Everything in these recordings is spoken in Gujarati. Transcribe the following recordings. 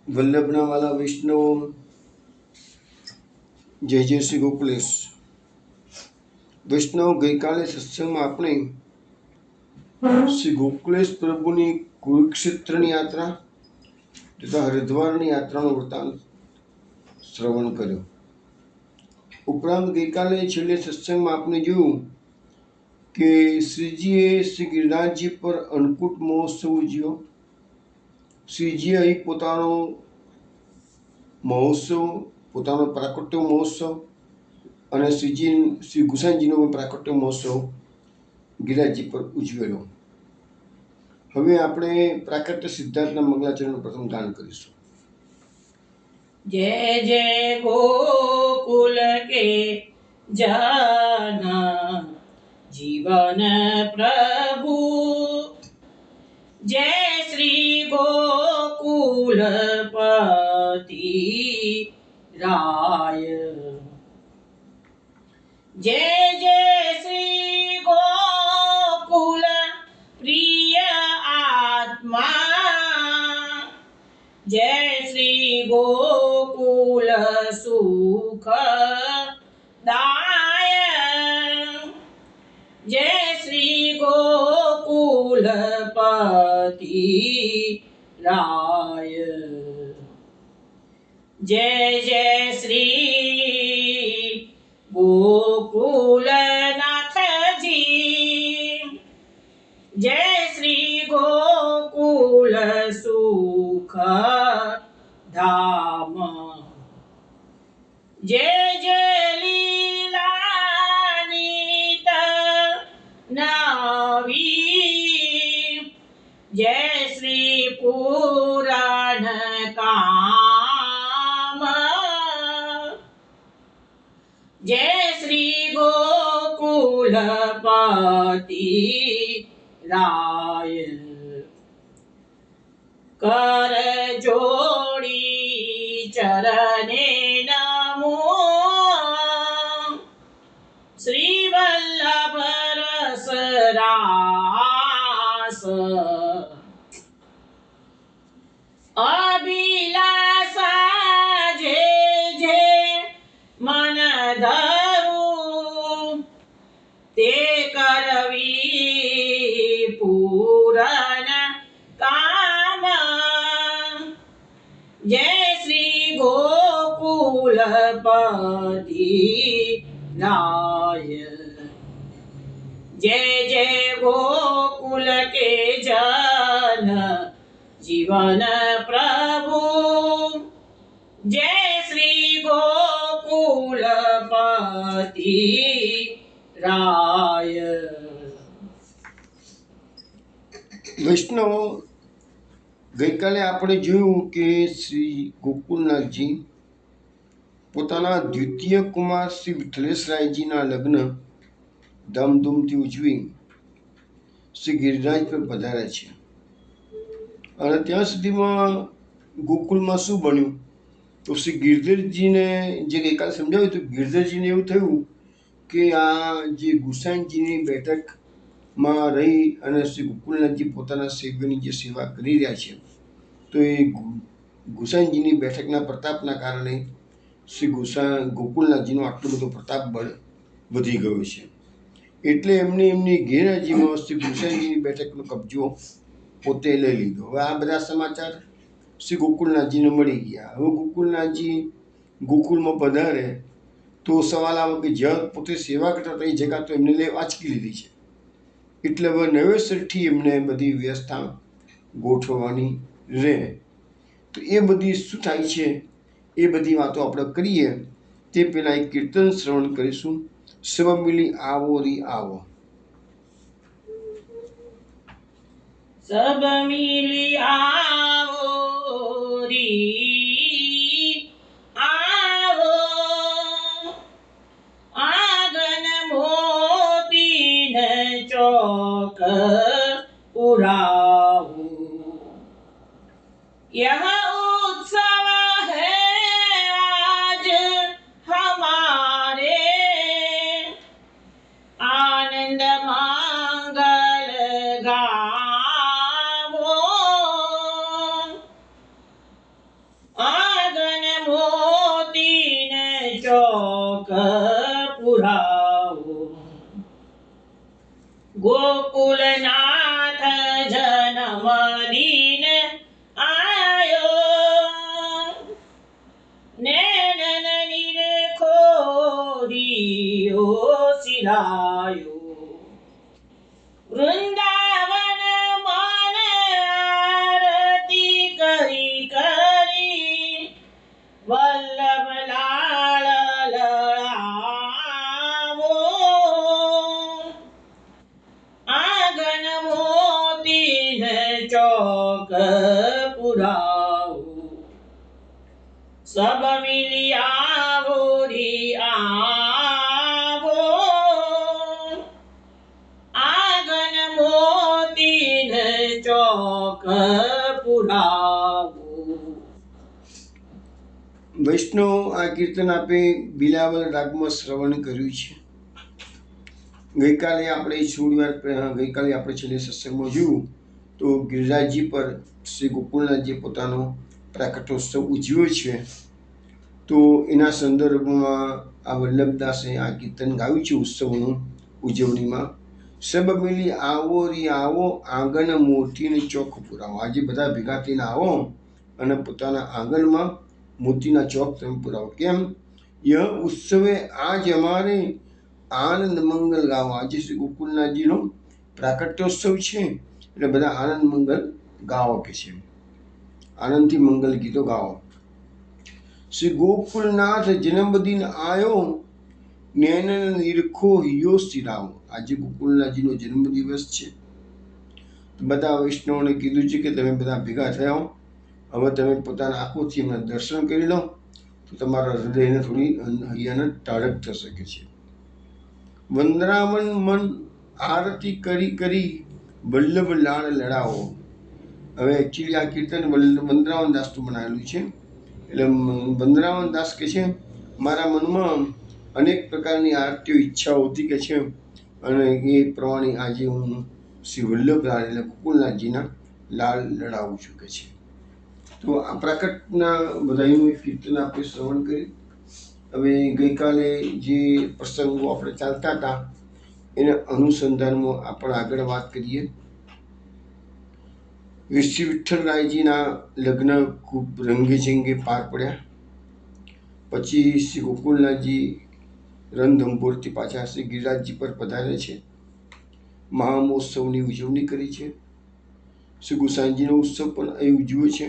વલ્લભના વાલા વૈષ્ણવ, જય જય શ્રી ગોકુલેશ. વૈષ્ણવ, ગઈકાલે સત્સંગમાં આપણે શ્રી ગોકુલેશ પ્રભુની કુરુક્ષેત્રની યાત્રા તથા હરિદ્વારની યાત્રાનો વૃત્તાંત શ્રવણ કર્યો. ઉપરાંત ગઈકાલે છેલ્લે સત્સંગમાં આપણે જોયું કે શ્રીજીએ શ્રી ગિરિરાજજી પર અન્નકૂટ મહોત્સવ ઉજવ્યો. શ્રીજીએ અહીં પોતાનો મહોત્સવ, પોતાનો પ્રાકટ્ય મહોત્સવ અને શ્રી ગુસાઈજીનો પણ પ્રાકટ્ય મહોત્સવ ગિરિરાજજી પર ઉજવેલો. હવે આપણે પ્રાકટ્ય સિદ્ધાર્થના મંગલાચરણનું પ્રથમ ગાન કરીશું. जय जय गोकुल के जाना जीवन प्रभु, जय श्री गोकुलपति राय, जय जय श्री गोकुल प्रिय आत्मा, जय श्री गोकुल सुख दाय, जय श्री गोकुलपति राय, जय जय श्री गोकुलनाथ जी, जय श्री गोकुल सुख धाम, जय जय लीलानीत नवी, जय श्री पुराण काम, जय श्री गोकुलपति राय, कर जोड़ी चरणे नमो, श्री वल्लभ रस रास, अभिलाषा जे जे मन धरू, ते करवी पूरन काम, जय श्री गोकुलपति राय, जय जय गोकुल के जन जीवन प्रभु, जय श्री गोकुलपति राय. વૈષ્ણવ, ગઈકાલે આપણે જોયું કે શ્રી ગોકુલનાથજી પોતાના દ્વિતીય કુમાર શ્રી વિઠ્ઠલેશરાયજીના લગ્ન ધામધૂમથી ઉજવી શ્રી ગિરિરાજ પર પધાર્યા છે. અને ત્યાં સુધીમાં ગોકુલમાં શું બન્યું તો શ્રી ગિરધરજીને જે ગઈકાલે સમજાવ્યું હતું, ગિરધરજીને એવું થયું કે આ જે ગુસાઈજીની બેઠકમાં રહી અને શ્રી ગોકુલનાથજી પોતાના સેવ્યની જે સેવા કરી રહ્યા છે, તો એ ગુસાઈજીની બેઠકના પ્રતાપના કારણે શ્રી ગોકુલનાથજીનો આટલો બધો પ્રતાપ બળ વધી ગયો છે. એટલે એમની ગેરહાજરીમાં શ્રી ગુસાઈજીની બેઠકનો કબજો પોતે લઈ લીધો. હવે આ બધા સમાચાર શ્રી ગોકુલનાથજીને મળી ગયા. હવે ગોકુલનાથજી ગોકુલમાં પધારે તો સવાલ આવે કે જ્યાં પોતે સેવા કરતા હતા એ જગ્યા તો એમને આંચકી લીધી છે. એટલે હવે નવેસરથી એમને બધી વ્યવસ્થા ગોઠવવાની રહે. તો એ બધી શું થાય છે એ બધી વાતો આપણે કરીએ તે પહેલાં એક કીર્તન શ્રવણ કરીશું. સબ મિલી આવો રી આવો. सब मिली आओ री आओ, आंगन मोती न चौक पुराओ, यह उत्सव है आज हमारे, आनंद मंगल गावो, પુરાવો. ગોકુલનાથ જન્મ દિન આયો, નેનન નિરખો દિયો સિલાયો. વૃંદાવન મન આરતી કરી કરી, વલ્લભ લાળ લળાવો. આંગન મોતીને ચોક પુરાવો, સબ મિલિયાવો રી આવો. આંગન મોતીને ચોક પુરાવો. વૈષ્ણવ આ કીર્તન આપે બિલાવલ રાગમાં શ્રવણ કર્યું છે. ગઈકાલે આપણે છેલ્લે સત્સંગમાં જોયું તો ગિરિરાજજી પર શ્રી ગોકુલનાથજી પોતાનો પ્રાકટ્યોત્સવ ઉજવ્યો છે. તો એના સંદર્ભમાં આ વલ્લભદાસે આ કીર્તન ગાયું છે ઉત્સવનું ઉજવણીમાં. સબ મિલી આવો રી આવો, આંગણ મોતીને ચોક પુરાવો. આજે બધા ભેગા થઈને આવો અને પોતાના આંગણમાં મોતીના ચોક તમે પુરાવો. કેમ? યહ ઉત્સવે આજ અમારે આનંદ મંગલ ગાવો. આજે શ્રી ગોકુલનાથજીનો પ્રાકટ્યોત્સવ છે એટલે બધા આનંદ મંગલ ગાવો કે છે, આનંદથી મંગલ ગીતો ગાવો. શ્રી ગોકુલનાથ જન્મદિન આયો, નૈનન નિરખો હિયો સિરાવો. આજે ગોકુલનાથજીનો જન્મદિવસ છે. બધા વૈષ્ણવોને કીધું છે કે તમે બધા ભેગા થયા હવે તમે પોતાના આંખોથી એમના દર્શન કરી લો તો તમારા હૃદયને થોડી હૈયાને ટાળક થઈ શકે છે. વંદરાવન મન આરતી કરી કરી, વલ્લભ લાળ લડાવો. હવે એકચ્યુઅલી આ કીર્તન વંદરાવન દાસનું બનાવેલું છે. એટલે વંદરાવન દાસ કહે છે મારા મનમાં અનેક પ્રકારની આરતીઓ ઈચ્છાઓ હતી કે છે અને એ પ્રમાણે આજે હું શ્રી વલ્લભ લાલ એટલે ગોકુલનાથજીના લાલ લડાવું છું કે છે. તો આ પ્રાકટના બધાનું એક કીર્તન આપણે શ્રવણ કરી. હવે ગઈકાલે જે પ્રસંગો આપણે ચાલતા હતા એના અનુસંધાનમાં આપણે આગળ વાત કરીએ. શ્રી વિઠ્ઠલરાયજીના લગ્ન ખૂબ રંગેચંગે પાર પડ્યા. પછી શ્રી ગોકુલનાથજી રણધંભોરથી પાછા શ્રી ગિરિરાજજી પર પધારે છે. મહામહોત્સવની ઉજવણી કરી છે. શ્રી ગુસાઈજીનો ઉત્સવ પણ અહીં ઉજવ્યો છે.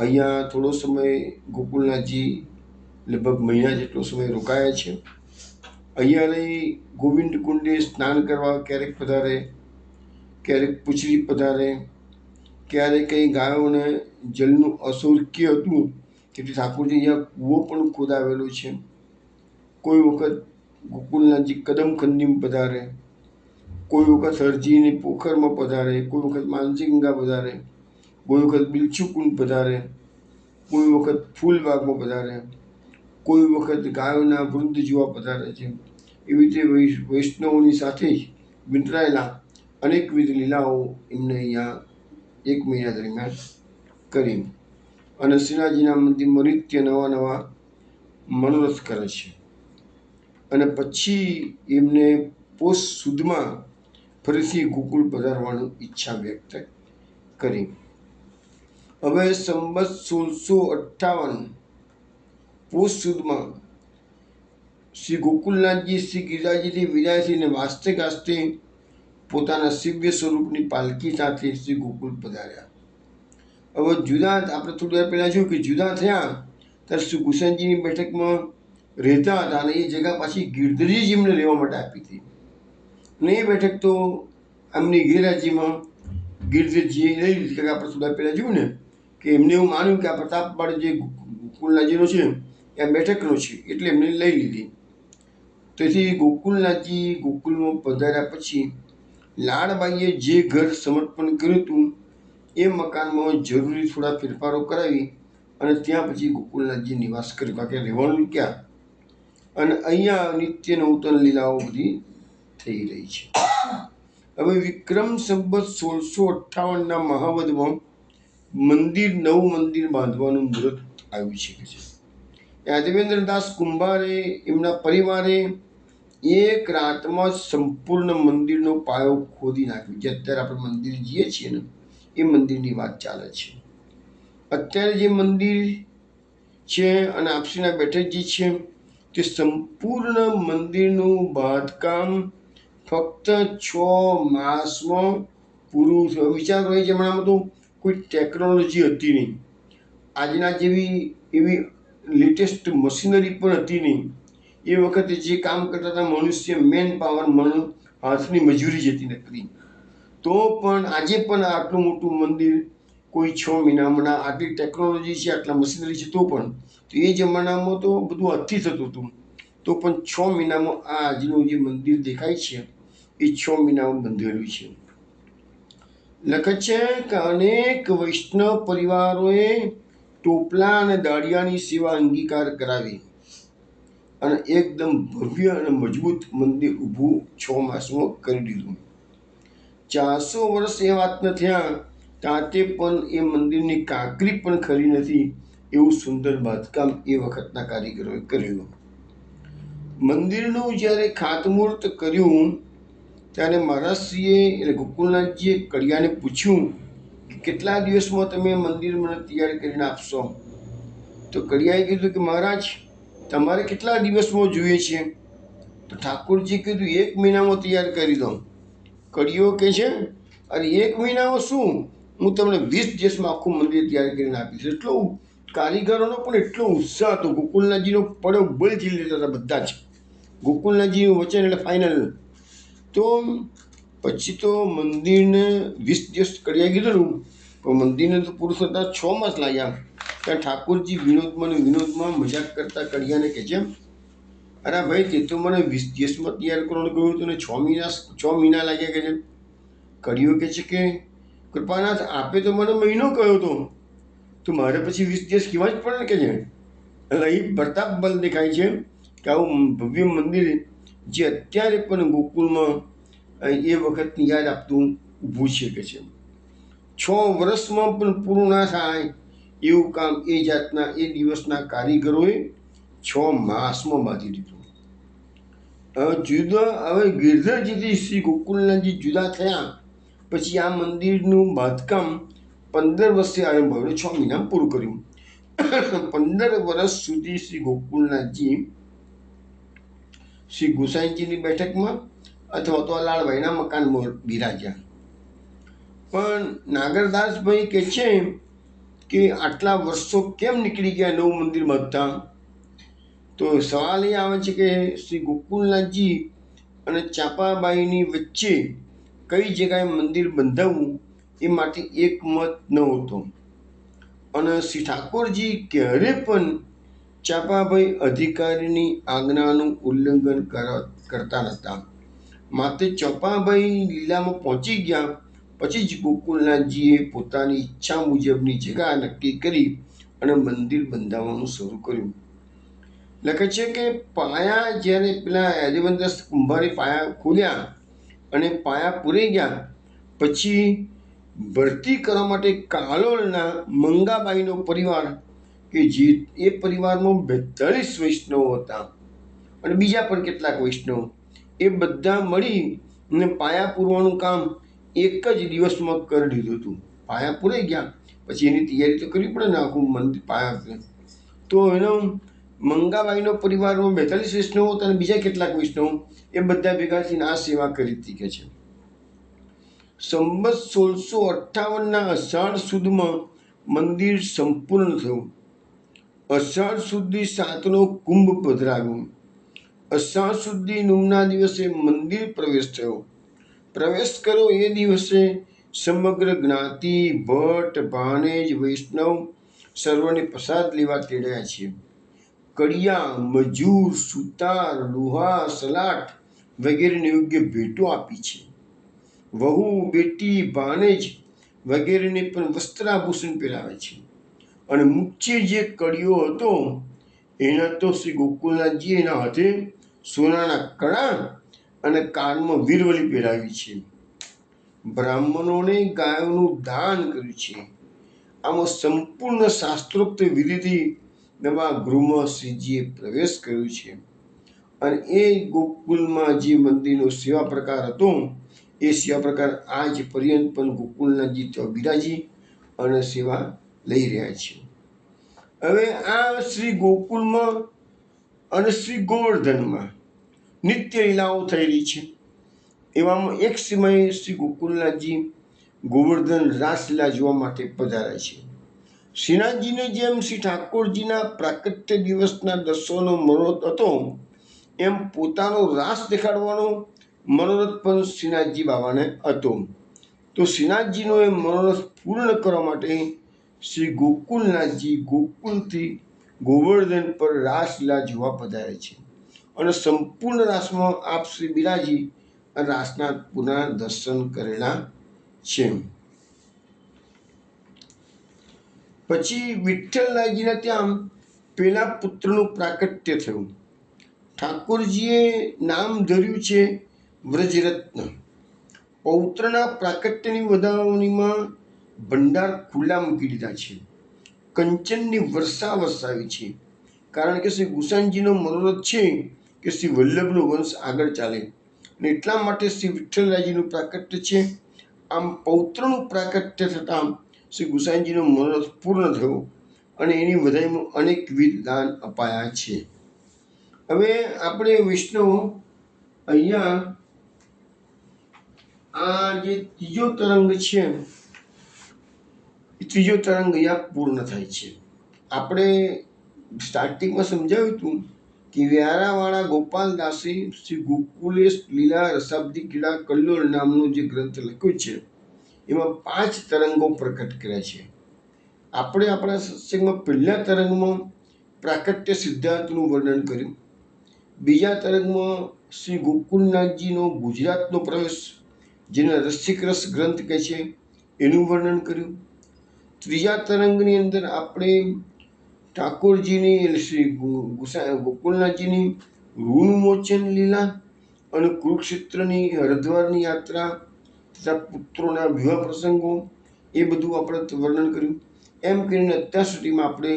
અહીંયા થોડો સમય ગોકુલનાથજી લગભગ મહિના જેટલો સમય રોકાયા છે. અહીંયા રહી ગોવિંદ કુંડે સ્નાન કરવા ક્યારેક પધારે, ક્યારેક પૂછડી પધારે, ક્યારેક કંઈ ગાયોને જલનું અસૌખ્ય હતું તેથી ઠાકોરજી અહીંયા કૂવો પણ ખોદાવેલો છે. કોઈ વખત ગોકુલનાથજી કદમખંડીમાં પધારે, કોઈ વખત હરજીની પોખરમાં પધારે, કોઈ વખત માનસી ગંગા પધારે, કોઈ વખત બિલચુકુંડ પધારે, કોઈ વખત ફૂલબાગમાં પધારે, કોઈ વખત ગાયોના વૃદ્ધ જોવા પધારે છે. એવી રીતે વૈષ્ણવોની સાથે જ વિંટરાયેલા અનેકવિધ લીલાઓ એમને અહીંયા એક મહિના દરમિયાન કરી અને શ્રીનાથજીના મંદિરમાં નિત્ય નવા નવા મનોરથ કરે છે. અને પછી એમને પોષ સુદમાં ફરીથી ગોકુળ પધારવાની ઈચ્છા વ્યક્ત કરી. હવે સંવત 1658 પોષ સુદમાં શ્રી ગોકુલનાથજી શ્રી ગિરિરાજજીથી વિદાય થઈને વાસ્તે ગાસ્તે પોતાના દિવ્ય સ્વરૂપની પાલકી સાથે શ્રી ગોકુળ પધાર્યા. હવે જુદા આપણે થોડી વાર પહેલાં જોયું કે જુદા થયા ત્યારે શ્રી ગુસાઈજીની બેઠકમાં રહેતા હતા અને એ જગ્યા પાછી ગિરધરજી એમને રહેવા માટે આપી હતી. અને એ બેઠક તો એમની ગેરહાજરીમાં ગિરધરજીએ લઈ લીધી. કારણ કે આપણે થોડા પહેલાં જોયું ને કે એમને એવું માન્યું કે આ પ્રતાપવાડ જે ગોકુલનાથજીનો છે એ બેઠકનો છે એટલે એમને લઈ લીધી. તેથી ગોકુલનાથજી ગોકુલમાં પધાર્યા પછી લાડબાઈએ જે ઘર સમર્પણ કર્યું હતું એ મકાનમાં જરૂરી થોડા ફેરફારો કરાવી અને ત્યાં પછી ગોકુલનાથજી નિવાસ કર્યો. કારણ કે રહેવાનું ક્યાં અને અહીંયા નિત્ય નૂતન લીલાઓ બધી થઈ રહી છે. હવે વિક્રમ સંવત 1658ના મહાવદમાં નવું મંદિર બાંધવાનું મુહૂર્ત આવ્યું છે. યાદવેન્દ્રદાસ કુંભારે એમના પરિવારે એક રાતમાં સંપૂર્ણ મંદિરનો પાયો ખોદી નાખ્યો. જે અત્યારે આપણે મંદિર જઈએ છીએ ને એ મંદિરની વાત ચાલે છે. અત્યારે જે મંદિર છે અને આપસીના બેઠકજી છે તે સંપૂર્ણ મંદિરનું બાંધકામ ફક્ત 6 માસમાં પૂરું થયું. વિચારો એ જમાનામાં તો કોઈ ટેકનોલોજી હતી નહીં, આજના જેવી એવી લેટેસ્ટ મશીનરી પણ હતી નહીં. એ વખતે જે કામ કરતા હતા મનુષ્ય, મેન પાવર, હાથની મજૂરી જતી નકરી. તો પણ આજે પણ આટલું મોટું મંદિર કોઈ 6 મહિનામાં, આટલી ટેકનોલોજી છે, આટલા મશીનરી છે, તો પણ તો એ જમાનામાં તો બધું હાથથી થતું હતું. તો પણ 6 મહિનામાં આ આજનું જે મંદિર દેખાય છે એ 6 મહિનામાં બંધાયેલું છે. લખે છે કે અનેક વૈષ્ણવ પરિવારોએ ટોપલા અને દાળિયાની સેવા અંગીકાર કરાવી અને એકદમ ભવ્ય અને મજબૂત મંદિર ઊભું 6 માસમાં કરી દીધું. 400 વર્ષ એ વાતને થયા તાતે પણ એ મંદિરની કાંકરી પણ ખરી નથી એવું સુંદર બાંધકામ એ વખતના કારીગરોએ કર્યું. મંદિરનું જ્યારે ખાતમુહૂર્ત કર્યું ત્યારે મહારાજશ્રીએ એટલે ગોકુળનાથજીએ કડિયાને પૂછ્યું કે કેટલા દિવસમાં તમે મંદિર મને તૈયાર કરીને આપશો? તો કડિયાએ કીધું કે મહારાજ તમારે કેટલા દિવસમાં જોઈએ છે? તો ઠાકોરજી કીધું 1 મહિનામાં તૈયાર કરી દો. કડિયો કહે છે અરે 1 મહિનામાં શું, હું તમને 20 દિવસમાં આખું મંદિર તૈયાર કરીને આપીશ. એટલો કારીગરોનો પણ એટલો ઉત્સાહ હતો. ગોકુળનાથજીનો પડો બળ ઝીલી લેતા હતા બધા જ. ગોકુળનાથજીનું વચન એટલે ફાઇનલ. તો પછી તો મંદિરને 20 દિવસ કડિયા કીધેલું, પણ મંદિરને તો પૂરું થતાં 6 માસ લાગ્યા. ત્યાં ઠાકોરજી વિનોદમાં મજાક કરતા કડિયાને કહે છે અરે ભાઈ તે તો મને 20 દિવસમાં તૈયાર કરવાનું કહ્યું હતું ને 6 મહિના લાગ્યા કે છે. કડિયો કહે છે કે કૃપાનાથ આપે તો મને મહિનો કહ્યો હતો, તો મારે પછી 20 દિવસ કહેવા જ પડે ને કે છે. એટલે અહીં પ્રતાપ બલ દેખાય છે કે આવું ભવ્ય મંદિર જે અત્યારે પણ ગોકુળમાં એ વખતની યાદ આપતું ઊભું છે કે છે. 6 વર્ષમાં પણ પૂરું ના થાય એવું કામ એ જાતના એ દિવસના કારીગરોએ 6 માસમાં બાંધી દીધું. હવે ગિરધરજીથી શ્રી ગોકુળનાથજી જુદા થયા પછી આ મંદિરનું બાંધકામ 15 વર્ષે આરંભ આવ્યો, 6 મહિનામાં પૂરું કર્યું. 15 વર્ષ સુધી શ્રી ગોકુળનાથજી શ્રી ગુસાઈજીની બેઠકમાં અથવા તો લાલભાઈના મકાનમાં બિરાજ્યા. પણ નાગરદાસભાઈ કહે છે કે આટલા વર્ષો કેમ નીકળી ગયા નવું મંદિર બાંધતા? તો સવાલ એ આવે છે કે શ્રી ગોકુળનાથજી અને ચાંપાબાઈની વચ્ચે કઈ જગ્યાએ મંદિર બંધાવવું એ માટે એક મત ન હતો. અને શ્રી ઠાકોરજી ક્યારે પણ ચાંપાભાઈ અધિકારીની આજ્ઞાનું ઉલ્લંઘન કરતા નહોતા. માત્ર ચાંપાભાઈ લીલામાં પહોંચી ગયા પછી જ ગોકુળનાથજીએ પોતાની ઈચ્છા મુજબની જગ્યા નક્કી કરી અને મંદિર બંધાવવાનું શરૂ કર્યું. લખે છે કે પાયા જ્યારે પેલા યાદવેન્દ્ર કુંભારે પાયા ખોલ્યા અને પાયા પૂરાઈ ગયા પછી ભરતી કરવા માટે કાલોલના મંગાબાઈનો પરિવાર કે જે એ પરિવારમાં 42 વૈષ્ણવો હતા અને બીજા પણ કેટલાક વૈષ્ણવ, એ બધા મળીને પાયા પૂરવાનું કામ એક જ દિવસમાં કરી દીધું હતું. પાયા પૂરાઈ ગયા પછી એની તૈયારી તો કરવી પડે ને, આખું મંદિર પાયા. તો એનો મંગાબાઈનો પરિવારમાં 42 વૈષ્ણવો હતા અને બીજા કેટલાક વૈષ્ણવ એ બધા ભેગા થઈને આ સેવા કરી હતી કે છે. સંવત 1658ના અષાઢ સુદમાં મંદિર સંપૂર્ણ થયું. અષાઢ સુધી 7નો કુંભ પધરાવ્યો. અષાઢ સુધી નોમના દિવસે મંદિર પ્રવેશ થયો. પ્રવેશ કર્યો એ દિવસે સમગ્ર જ્ઞાતિ, ભટ્ટ, ભાણેજ, વૈષ્ણવ સર્વને પ્રસાદ લેવા તેડ્યા છે. કડિયા, મજૂર, સુતાર, લુહાર, સલાટ વગેરેને યોગ્ય ભેટો આપી છે. વહુ, બેટી, ભાણેજ વગેરેને પણ વસ્ત્રાભૂષણ પહેરાવે છે. અને મુખ્ય જે કડિયો હતો એના તો શ્રી ગોકુળનાથજી એના હાથે સોનાના કડા અને કાનમાં વીરવલી પહેરાવી છે. બ્રાહ્મણોને ગાયોનું દાન કર્યું છે. આમાં સંપૂર્ણ શાસ્ત્રોક્ત વિધિથી નવા ગૃહમાં શ્રીજીએ પ્રવેશ કર્યો છે. અને એ ગોકુલમાં જે મંદિરનો સેવા પ્રકાર હતો એ સેવા પ્રકાર આજ પર્યંત પણ ગોકુલનાથજી ત્યાં બિરાજી અને સેવા લઈ રહ્યા છે. હવે આ શ્રી ગોકુલમાં અને શ્રી ગોવર્ધનમાં નિત્ય લીલાઓ થયેલી છે. એવામાં એક સમયે શ્રી ગોકુલનાથજી ગોવર્ધન રાસલીલા જોવા માટે પધાર્યા છે. શ્રીનાથજીને જેમ શ્રી ઠાકોરજીના પ્રાકટ્ય દિવસના દર્શનનો મનોરથ હતો એમ પોતાનો રાસ દેખાડવાનો મનોરથ પણ શ્રીનાથજી બાબાને હતો. તો શ્રીનાથજીનો એ મનોરથ પૂર્ણ કરવા માટે શ્રી ગોકુલનાથજી ગોકુલથી ગોવર્ધન પર રાસલીલા જોવા પધારે છે. અને સંપૂર્ણ રાસમાં આપ શ્રી બિરાજી રાસના પુનઃ દર્શન કરેલા છે. પછી વિઠ્ઠલનાથજીના ત્યાં પેલા પુત્રનું પ્રાકટ્ય થયું. ઠાકોરજીએ નામ ધર્યું છે વ્રજરત્ન. પૌત્રના પ્રાકટ્યની વધાવણીમાં ભંડાર ખુલ્લા મૂકી દીધા છે. કંચનની વર્ષા વરસાવી છે. કારણ કે શ્રી ગુસાનજીનો મનોરથ છે કે શ્રી વલ્લભનો વંશ આગળ ચાલે અને એટલા માટે શ્રી વિઠ્ઠલરાયજીનું પ્રાકટ્ય છે. આમ પૌત્રનું પ્રાકટ્ય થતાં શ્રી ગુસાનજીનો મનોરથ પૂર્ણ થયો અને એની વધાઈમાં અનેકવિધ દાન અપાયા છે. હવે આપણે વૈષ્ણવ અહીંયા આ જે ત્રીજો તરંગ છે એ ત્રીજો તરંગ અહીંયા પૂર્ણ થાય છે. આપણે સ્ટાર્ટિંગમાં સમજાવ્યું હતું કે વ્યારાવાળા ગોપાલદાસે શ્રી ગોકુલેશ લીલા રસાબ્દી ક્રીડા કલ્લોળ નામનો જે ગ્રંથ લખ્યો છે એમાં 5 તરંગો પ્રકટ કર્યા છે. આપણે આપણા સત્સંગમાં પહેલા તરંગમાં પ્રાકટ્ય સિદ્ધાર્થનું વર્ણન કર્યું. બીજા તરંગમાં શ્રી ગોકુલનાથજીનો ગુજરાતનો પ્રવેશ જેને રસિક રસ ગ્રંથ કહે છે એનું વર્ણન કર્યું. ત્રીજા તરંગની અંદર આપણે ઠાકોરજીની શ્રી ગોકુલનાથજીની ઋણમોચન લીલા અને કુરુક્ષેત્રની હરિદ્વારની યાત્રા તથા પુત્રોના વિવાહ પ્રસંગો એ બધું આપણે વર્ણન કર્યું. એમ કરીને અત્યાર સુધીમાં આપણે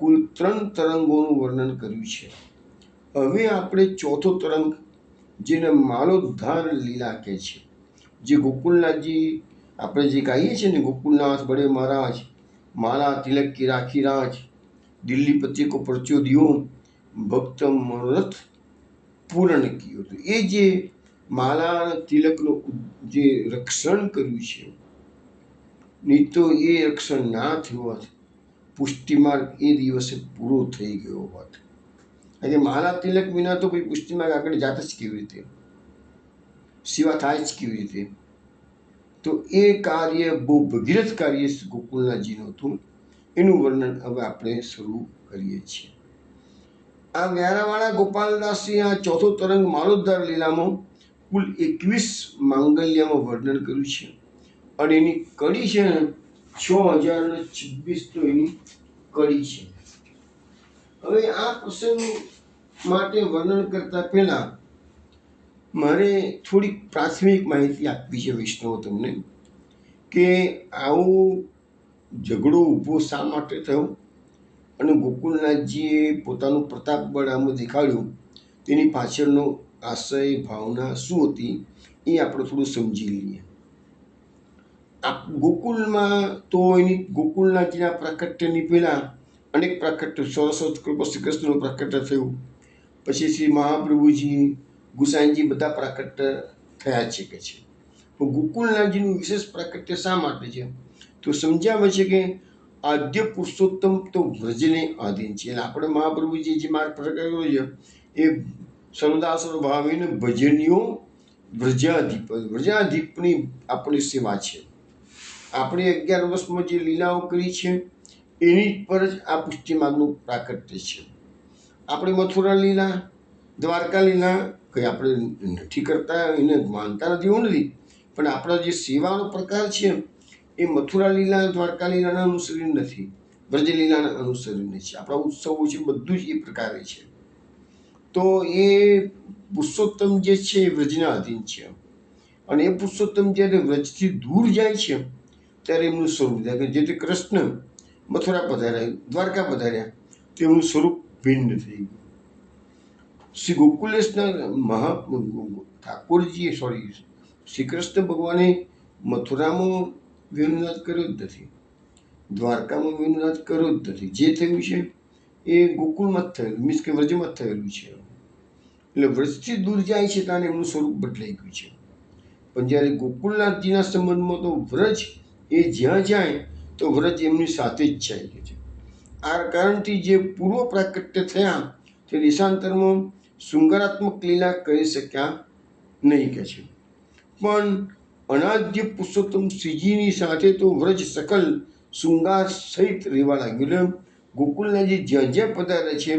કુલ 3 તરંગોનું વર્ણન કર્યું છે. હવે આપણે ચોથો તરંગ જેને માલોદ્ધાર લીલા કહે છે, જે ગોકુલનાથજી આપણે જે ગાઈએ છીએ ને, ગોકુલનાથ બડે મહારાજ માલા તિલક કી રાખી રાજ, દિલ્હી પતિ કો પરચો દિયો, ભક્ત મનોરથ પૂર્ણ કિયો. તો એ જે માલા તિલકનું જે રક્ષણ કર્યું છે, નહીં તો એ રક્ષણ ના થયું હોત, પુષ્ટિમાર્ગ એ દિવસે પૂરો થઈ ગયો હોત. અને માલા તિલક વિના તો કોઈ પુષ્ટિમાર્ગ આગળ જાત જ કેવી રીતે, સેવા થાય જ કેવી રીતે? તો એ કાર્ય બહુ ભગીરથ કાર્ય ગોકુલનાથજીનું હતું. એનું વર્ણન હવે આપણે શરૂ કરીએ છીએ. આ વ્યારાવાળા ગોપાલદાસે આ ચોથો તરંગ માલોદ્ધાર લીલામાં કુલ 21 માંગલ્યમાં વર્ણન કર્યું છે અને એની કડી છે ને 6026 તો એની કડી છે. હવે આ પ્રસંગ માટે વર્ણન કરતા પહેલા મારે થોડીક પ્રાથમિક માહિતી આપવી છે વૈષ્ણવો તમને, કે આવો ઝઘડો ઊભો શા માટે થયો અને ગોકુલનાથજીએ પોતાનું પ્રતાપ બળ આમાં દેખાડ્યું, તેની પાછળનો આશય ભાવના શું હતી એ આપણે થોડું સમજી લઈએ. ગોકુલમાં તો એની ગોકુલનાથજીના પ્રાકટ્યની પહેલાં અનેક પ્રાકટ્ય, સરસ્વત કૃપા શ્રી કૃષ્ણનું પ્રાકટ્ય થયું. પછી શ્રી મહાપ્રભુજી, ગુસાઈજી બધા પ્રાકટ્ય થયા છે કે છે. પણ ગોકુલનાથજીનું વિશેષ પ્રાકટ્ય શા માટે છે? તો સમજાવે છે કે આદ્ય પુરુષોત્તમ તો વ્રજને આધીન છે. એટલે આપણે મહાપ્રભુજી જે માર્ગ પ્રકટ કર્યો છે એ સર્વદા સર્વભાવીને ભજનીઓ વ્રજાધિપની આપણી સેવા છે. આપણે 11 વર્ષમાં જે લીલાઓ કરી છે એની પર જ આ પુષ્ટિ માર્ગનું પ્રાકટ્ય છે. આપણે મથુરા લીલા, દ્વારકા લીલા કંઈ આપણે નથી કરતા, એને માનતા નથી એવું નથી, પણ આપણા જે સેવાનો પ્રકાર છે એ મથુરા લીલા, દ્વારકા લીલાના અનુસરીને નથી, બ્રજલીલાના અનુસરીને છે. આપણા ઉત્સવો છે બધું જ એ પ્રકારે છે. તો એ પુરુષોત્તમ જે છે એ વ્રજના અધીન છે અને એ પુરુષોત્તમ જ્યારે વ્રજથી દૂર જાય છે ત્યારે એમનું સ્વરૂપ થાય કે જે કૃષ્ણ મથુરા પધાર્યા, દ્વારકા પધાર્યા, તો તેમનું સ્વરૂપ ભિન્ન થઈ ગયું. શ્રી ગોકુલેશના ઠાકોરજીએ શ્રી કૃષ્ણ ભગવાને મથુરામાં વેણુનાદ કર્યો જ નથી, દ્વારકામાં વેણુનાદ કર્યો જ નથી. જે થયું છે એ ગોકુળમાં જ થયેલું, મીન્સ કે વ્રજમાં જ થયેલું છે. એટલે વ્રજથી દૂર જાય છે ત્યારે એમનું સ્વરૂપ બદલાઈ ગયું છે. પણ જ્યારે ગોકુળનાથજીના સંબંધમાં તો વ્રજ એ જ્યાં જાય તો વ્રજ એમની સાથે જ જાય છે. આ કારણથી જે પૂર્વ પ્રાકટ્ય થયા તે દેશાંતરમાં શૃંગારાત્મક લીલા કરી શક્યા નહીં કે છે. પણ અનાદ્ય પુરુષોત્તમ શ્રીજીની સાથે તો વ્રજ સકલ શૃંગાર સહિત રહેવા લાગ્યું. એટલે ગોકુળનાથજી જ્યાં જ્યાં પધારે છે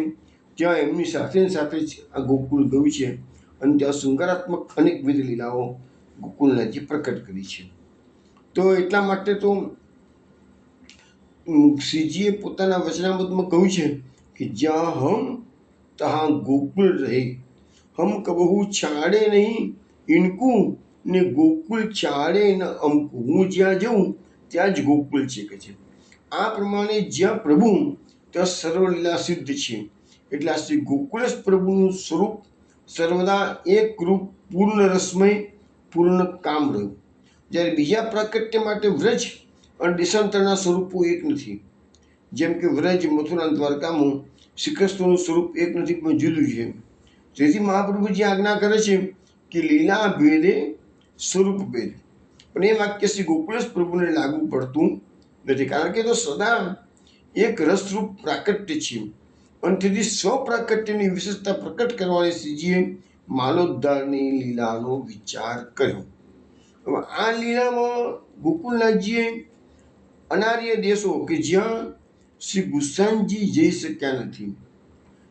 ત્યાં એમની સાથે સાથે જ આ ગોકુળ ગયું છે અને ત્યાં શૃંગારાત્મક અનેકવિધ લીલાઓ ગોકુળનાથજી પ્રકટ કરી છે. તો એટલા માટે તો શ્રીજીએ પોતાના વચનામૃતમાં કહ્યું છે કે જ્યાં હમ તહાં ગોકુળ રહે, હમ કબહુ છાડે નહીં ઇનકું ને ગોકુળ છાડે ન અમકું. હું જ્યાં જઉં ત્યાં જ ગોકુળ છે કે છે. આ પ્રમાણે જ્યાં પ્રભુ ત્યાં સર્વલીલા સિદ્ધ છે. એટલે આ શ્રી ગોકુળેશ પ્રભુનું સ્વરૂપ સર્વદા એક રૂપ પૂર્ણ રસમય પૂર્ણ કામ રહ્યું. જ્યારે બીજા પ્રાકટ્ય માટે વ્રજ અને દેશાંતરના સ્વરૂપો એક નથી. જેમ કે વ્રજ, મથુરા, દ્વારકામાં શ્રી કૃષ્ણનું સ્વરૂપ એક નથી પણ જુદું છે. તેથી મહાપ્રભુજી આજ્ઞા કરે છે કે લીલા ભેદે સ્વરૂપ ભેદ. પણ એ વાક્ય શ્રી ગોકુળેશ પ્રભુને લાગુ પડતું નથી, કારણ કે તો સદા એક રસરૂપ પ્રાકટ્ય છે અને તેથી સ્વપ્રાકટ્યની વિશેષતા પ્રકટ કરવાની શ્રીજીએ માલોદ્ધારની લીલાનો વિચાર કર્યો. હવે આ લીલામાં ગોકુળનાથજીએ અનાર્ય દેશો કે જ્યાં શ્રી ગુસાઈજી જઈ શક્યા નથી,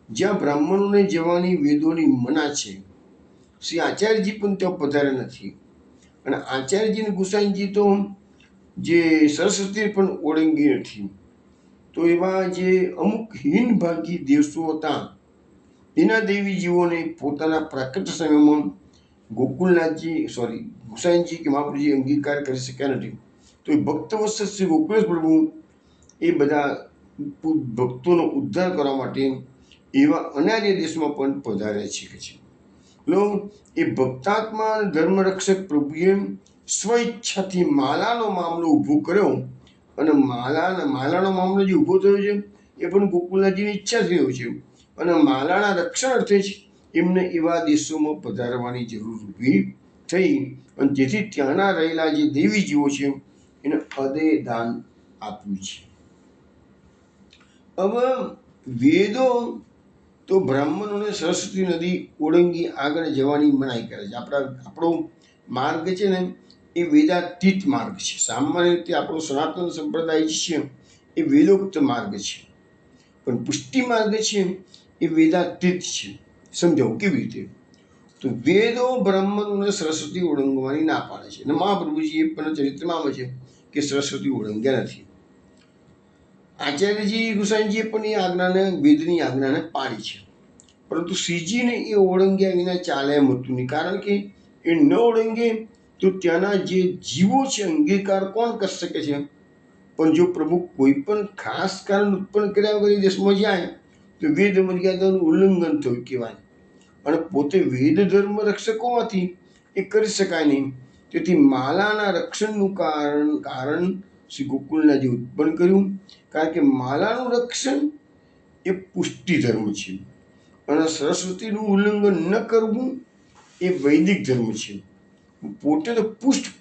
જ્યાં બ્રાહ્મણોને જવાની વેદોની મના છે, શ્રી આચાર્યજી પણ ત્યાં પધાર્યા નથી. અને આચાર્યજી અને ગુસાઈજી તો જે સરસ્વતી પણ ઓળંગી નથી. તો એવા જે અમુક હીનભાગી દેશો હતા એના દેવીજીઓને પોતાના પ્રાકટ્ય સમયમાં ગુસાઈજી કે મહાપ્રભુજી અંગીકાર કરી શક્યા નથી. તો એ ભક્તવત્સલ શ્રી ગોકુળેશ પ્રભુ એ બધા ભક્તોનો ઉદ્ધાર કરવા માટે એવા અનાર્ય દેશમાં પણ પધાર્યા છે કે છે. એ ભક્તાત્મા ધર્મરક્ષક પ્રભુએ સ્વઈચ્છાથી માલાનો મામલો ઊભો કર્યો. અને માલાનો મામલો જે ઊભો થયો છે એ પણ ગોકુળનાથજીની ઈચ્છા થયો છે. અને માલાના રક્ષણ અર્થે જ એમને એવા દેશોમાં પધારવાની જરૂર ઊભી થઈ. અને જેથી ત્યાંના રહેલા જે દેવીજીઓ છે એને હૃદય દાન આપ્યું છે. હવે વેદો તો બ્રાહ્મણોને સરસ્વતી નદી ઓળંગી આગળ જવાની મનાઈ કરે છે. આપણો માર્ગ છે ને એ વેદાતીત માર્ગ છે. સામાન્ય રીતે આપણો સનાતન સંપ્રદાય છે એ વેદોક્ત માર્ગ છે, પણ પુષ્ટિ માર્ગ છે એ વેદાતીત છે. સમજાવું કેવી રીતે? તો વેદો બ્રાહ્મણોને સરસ્વતી ઓળંગવાની ના પાડે છે અને મહાપ્રભુજી એ પણ ચરિત્રમાં આવે છે કે સરસ્વતી ઓળંગ્યા નથી. આચાર્યજી ગુસાઈજીએ પણ એ આજ્ઞાને વેદની આજ્ઞાને પાડી છે, પરંતુ શ્રીજીને એ ઓળંગ્યા વિના ચાલે એમ હતું નહીં. કારણ કે એ ન ઓળંગે તો ત્યાંના જે જીવો છે અંગીકાર કોણ કરી શકે છે? પણ જો પ્રભુ કોઈ પણ ખાસ કારણ ઉત્પન્ન કર્યા વગર એ દેશમાં જાય તો વેદ મર્યાદાનું ઉલ્લંઘન થયું કહેવાય. અને પોતે વેદ ધર્મ રક્ષક હોવાથી એ કરી શકાય નહીં. તેથી માલાના રક્ષણનું કારણ શ્રી ગોકુળનાથજી ઉત્પન્ન કર્યું. કારણ કે માલાનું રક્ષણ એ પુષ્ટિ ધર્મ છે અને સરસ્વતીનું ઉલ્લંઘન ન કરવું એ વૈદિક ધર્મ છે. પોતે તો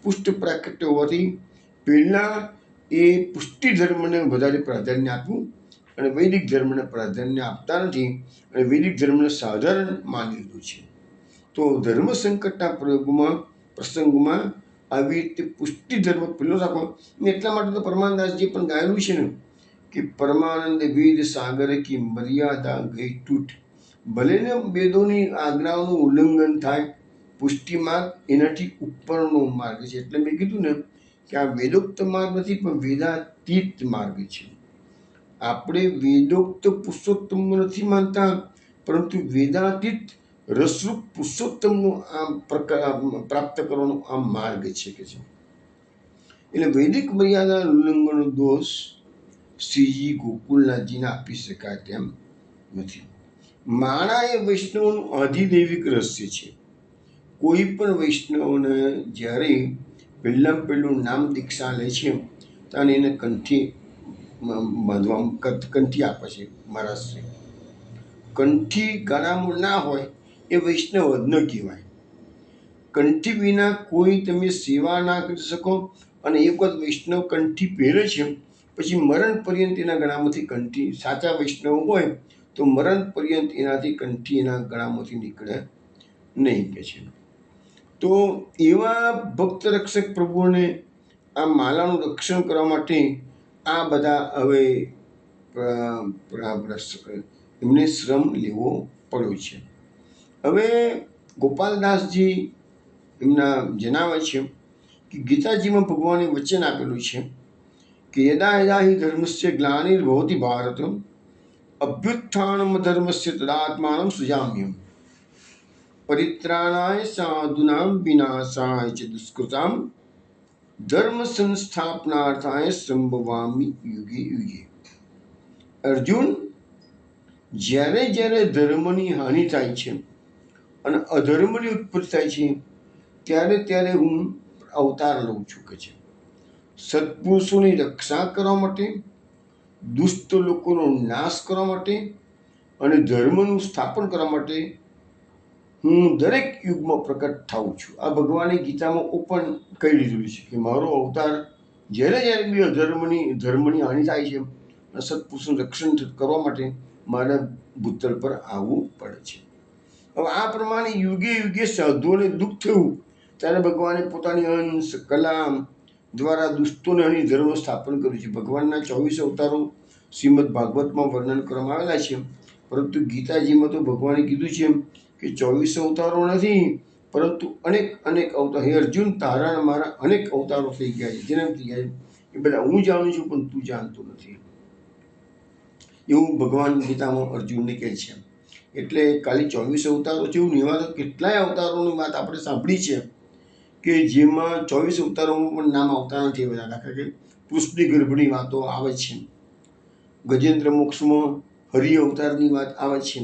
પુષ્ટ પ્રાકટ્ય હોવાથી પહેલાં એ પુષ્ટિ ધર્મને વધારે પ્રાધાન્ય આપ્યું અને વૈદિક ધર્મને પ્રાધાન્ય આપતા નથી અને વૈદિક ધર્મને સાધારણ માની લીધું છે. તો ધર્મ સંકટના પ્રસંગમાં આવી રીતે પુષ્ટિ ધર્મ પેલો રાખો. એટલા માટે તો પરમાનંદાસજી પણ ગાયેલું છે ને કે પરમાનંદ વેદ સાગર કી મર્યાદા ગઈ તૂટ. ભલે ને વેદોની આજ્ઞાઓનું ઉલ્લંઘન થાય, પુષ્ટિ માર્ગ એનાથી ઉપરનો માર્ગ છે. એટલે મેં કીધું ને કે આ વેદોક્ત માર્ગ નથી પણ વેદાતીત માર્ગ છે. આપણે વેદોક્ત પુરુષોત્તમ નથી માનતા, પરંતુ વેદાતીત રસરૂપ પુરુષોત્તમનો આ પ્રાપ્ત કરવાનો આ માર્ગ છે કે છે. એટલે વૈદિક મર્યાદા ઉલ્લંઘનનો દોષ શ્રીજી ગોકુલનાથજીને આપી શકાય તેમ નથી. માળા એ વૈષ્ણવનું અધિદૈવિક રહસ્ય છે. કોઈ પણ વૈષ્ણવને જ્યારે પહેલું નામ દીક્ષા લે છે ત્યારે એને કંઠી બાંધવા કંઠી આપે છે મહારાજશ્રી. કંઠી ગળામાં ના હોય એ વૈષ્ણવ જ ન કહેવાય. કંઠી વિના કોઈ તમે સેવા ના કરી શકો. અને એક વખત વૈષ્ણવ કંઠી પહેરે છે પછી મરણ પર્યંત એના ગળામાંથી કંઠી, સાચા વૈષ્ણવ હોય તો મરણ પર્યંત એનાથી કંઠી એના ગળામાંથી નીકળે નહીં કે છે. તો એવા ભક્ત રક્ષક પ્રભુને આ માલાનું રક્ષણ કરવા માટે આ બધા હવે એમને શ્રમ લેવો પડ્યો છે. હવે ગોપાલદાસજી એમના જણાવે છે કે ગીતાજીમાં ભગવાને વચન આપેલું છે કે યદા યદા હિ ધર્મસ્ય ગ્લાનિર્ભવતિ ભારત અભ્યુત્થાનમ ધર્મસ્ય તદાત્માનમ સૃજામ્યહમ પરિત્રાણાય સાધુનામ વિનાશાય ચ દુષ્કૃતામ ધર્મ સંસ્થાપનાર્થાય સંભવામી યુગે યુગે. અર્જુન, જ્યારે જ્યારે ધર્મની હાનિ થાય છે અને અધર્મની ઉત્પત્તિ થાય છે ત્યારે ત્યારે હું અવતાર લઉં છું કે છે. સત્પુરુષોની રક્ષા કરવા માટે, દુષ્ટ લોકોનો નાશ કરવા માટે અને ધર્મનું સ્થાપન કરવા માટે હું દરેક યુગમાં પ્રકટ થાઉં છું. આ ભગવાને ગીતામાં ઓપન કહી દીધું છે કે મારો અવતાર જ્યારે જ્યારે બી ધર્મની હાનિ થાય છે અને સત્પુરુષનું રક્ષણ કરવા માટે મારા ભૂતલ પર આવવું પડે છે. હવે આ પ્રમાણે યુગે યુગે સાધુઓને દુઃખ થયું ત્યારે ભગવાને પોતાની અંશ કલા દ્વારા દુષ્ટોને અને ધર્મ સ્થાપન કર્યું છે. ભગવાનના 24 અવતારો શ્રીમદ ભાગવતમાં વર્ણન કરવામાં આવેલા છે. પરંતુ ગીતાજીમાં તો ભગવાને કીધું છે કે 24 અવતારો નથી, પરંતુ અનેક અનેક અવતાર. હે અર્જુન, તારા મારા અનેક અવતારો થઈ ગયા છે, જન્મ થઈ ગયા છે. એ બધા હું જાણું છું પણ તું જાણતો નથી, એવું ભગવાન ગીતામાં અર્જુનને કહે છે. એટલે ખાલી 24 અવતારો છે એવું એવા તો કેટલાય અવતારોની વાત આપણે સાંભળી છે કે જેમાં 24 અવતારોમાં પણ નામ આવતા નથી. બધા દાખલા કે કૃષ્ણની ગર્ભની વાતો આવે છે, ગજેન્દ્ર મોક્ષમાં હરિ અવતારની વાત આવે છે,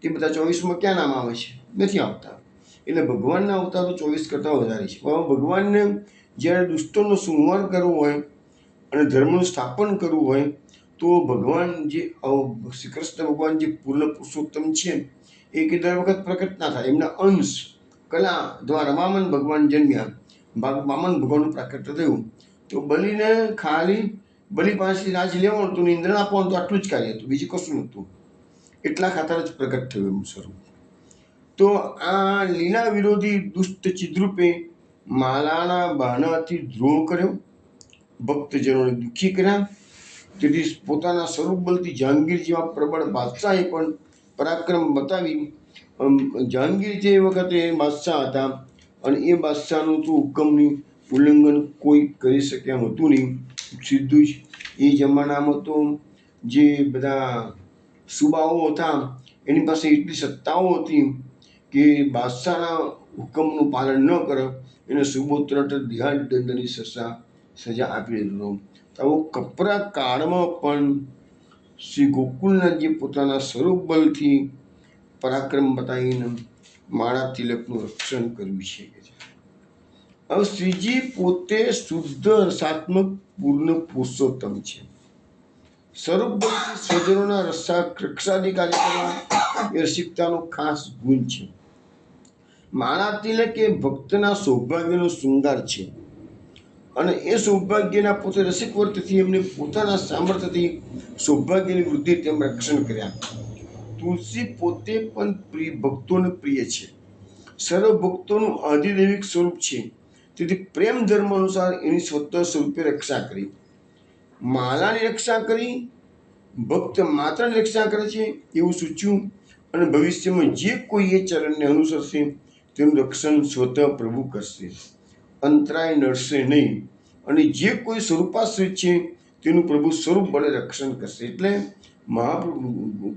તે બધા 24માં ક્યાં નામ આવે છે? નથી આવતા. એટલે ભગવાનના અવતારો 24 કરતાં વધારે છે. ભગવાનને જ્યારે દુષ્ટોનો સંહાર કરવો હોય અને ધર્મનું સ્થાપન કરવું હોય તો ભગવાન જે શ્રી કૃષ્ણ ભગવાન જે પૂર્ણ પુરુષોત્તમ છે એ કે દર વખત પ્રકટ ના થાય. એમના અંશ કલા દ્વારા વામન ભગવાન જન્મ્યા, વામન ભગવાનનું પ્રાકટ્ય થયું. તો બલિને ખાલી બલિ પાસેથી રાજ લેવાનું હતું, ઇન્દ્ર આપવાનું તો આટલું જ કાર્ય હતું, બીજું કશું નહોતું. એટલા ખાતર જ પ્રકટ થયું એનું સ્વરૂપ. તો આ લીલા વિરોધી દુષ્ટ ચિદ્રૂપે માલાના બહાનાથી દ્રોહ કર્યો, ભક્તજનોને દુઃખી કર્યા. તેથી પોતાના સ્વરૂપ બલથી જહાંગીર જેવા પ્રબળ બાદશાહે પણ પરાક્રમ બતાવી. જહાંગીર જે વખતે બાદશાહ હતા અને એ બાદશાહનું તો હુકમની ઉલ્લંઘન કોઈ કરી શક્યા હતું નહીં. સીધું જ એ જમાનામાં તો જે બધા સુબાઓ હતા એની પાસે એટલી સત્તાઓ હતી કે બાદશાહના હુકમનું પાલન ન કરે એને સુબો તરત દેહાડ દંડની સજા આપી દીધો. આવો કપરા કાળમાં પણ શ્રી ગોકુલનાથજી પોતાના સ્વરૂપ બલથી પરાક્રમ બતાવીને માળા તિલકનું રક્ષણ કર્યું છે. હવે શ્રીજી પોતે શુદ્ધ રસાત્મક પૂર્ણ પુરુષોત્તમ છે. સ્વરૂપ બલથી સ્વજનોના રક્ષાધિકારી કરવા એ રસિકતાનો ખાસ ગુણ છે. માળા તિલક એ ભક્તના સૌભાગ્યનો શૃંગાર છે અને એ સૌભાગ્યના પોતે રસિક વર્તથી એમને પોતાના સામર્થ્યથી સૌભાગ્યની વૃદ્ધિ તેમ રક્ષણ કર્યા. તુલસી પોતે પણ ભક્તોને પ્રિય છે, સર્વ ભક્તોનું આધિદૈવિક સ્વરૂપ છે. તેથી પ્રેમ ધર્મ અનુસાર એની સ્વતઃ સ્વરૂપે રક્ષા કરી. માલાની રક્ષા કરી, ભક્ત માત્રની રક્ષા કરે છે એવું સૂચ્યું. અને ભવિષ્યમાં જે કોઈ એ ચરણને અનુસરશે તેનું રક્ષણ સ્વતઃ પ્રભુ કરશે, અંતરાય નડશે નહીં. અને જે કોઈ સ્વરૂપાશ્રિત છે તેનું પ્રભુ સ્વરૂપ બળે રક્ષણ કરશે. એટલે મહાપ્રભુ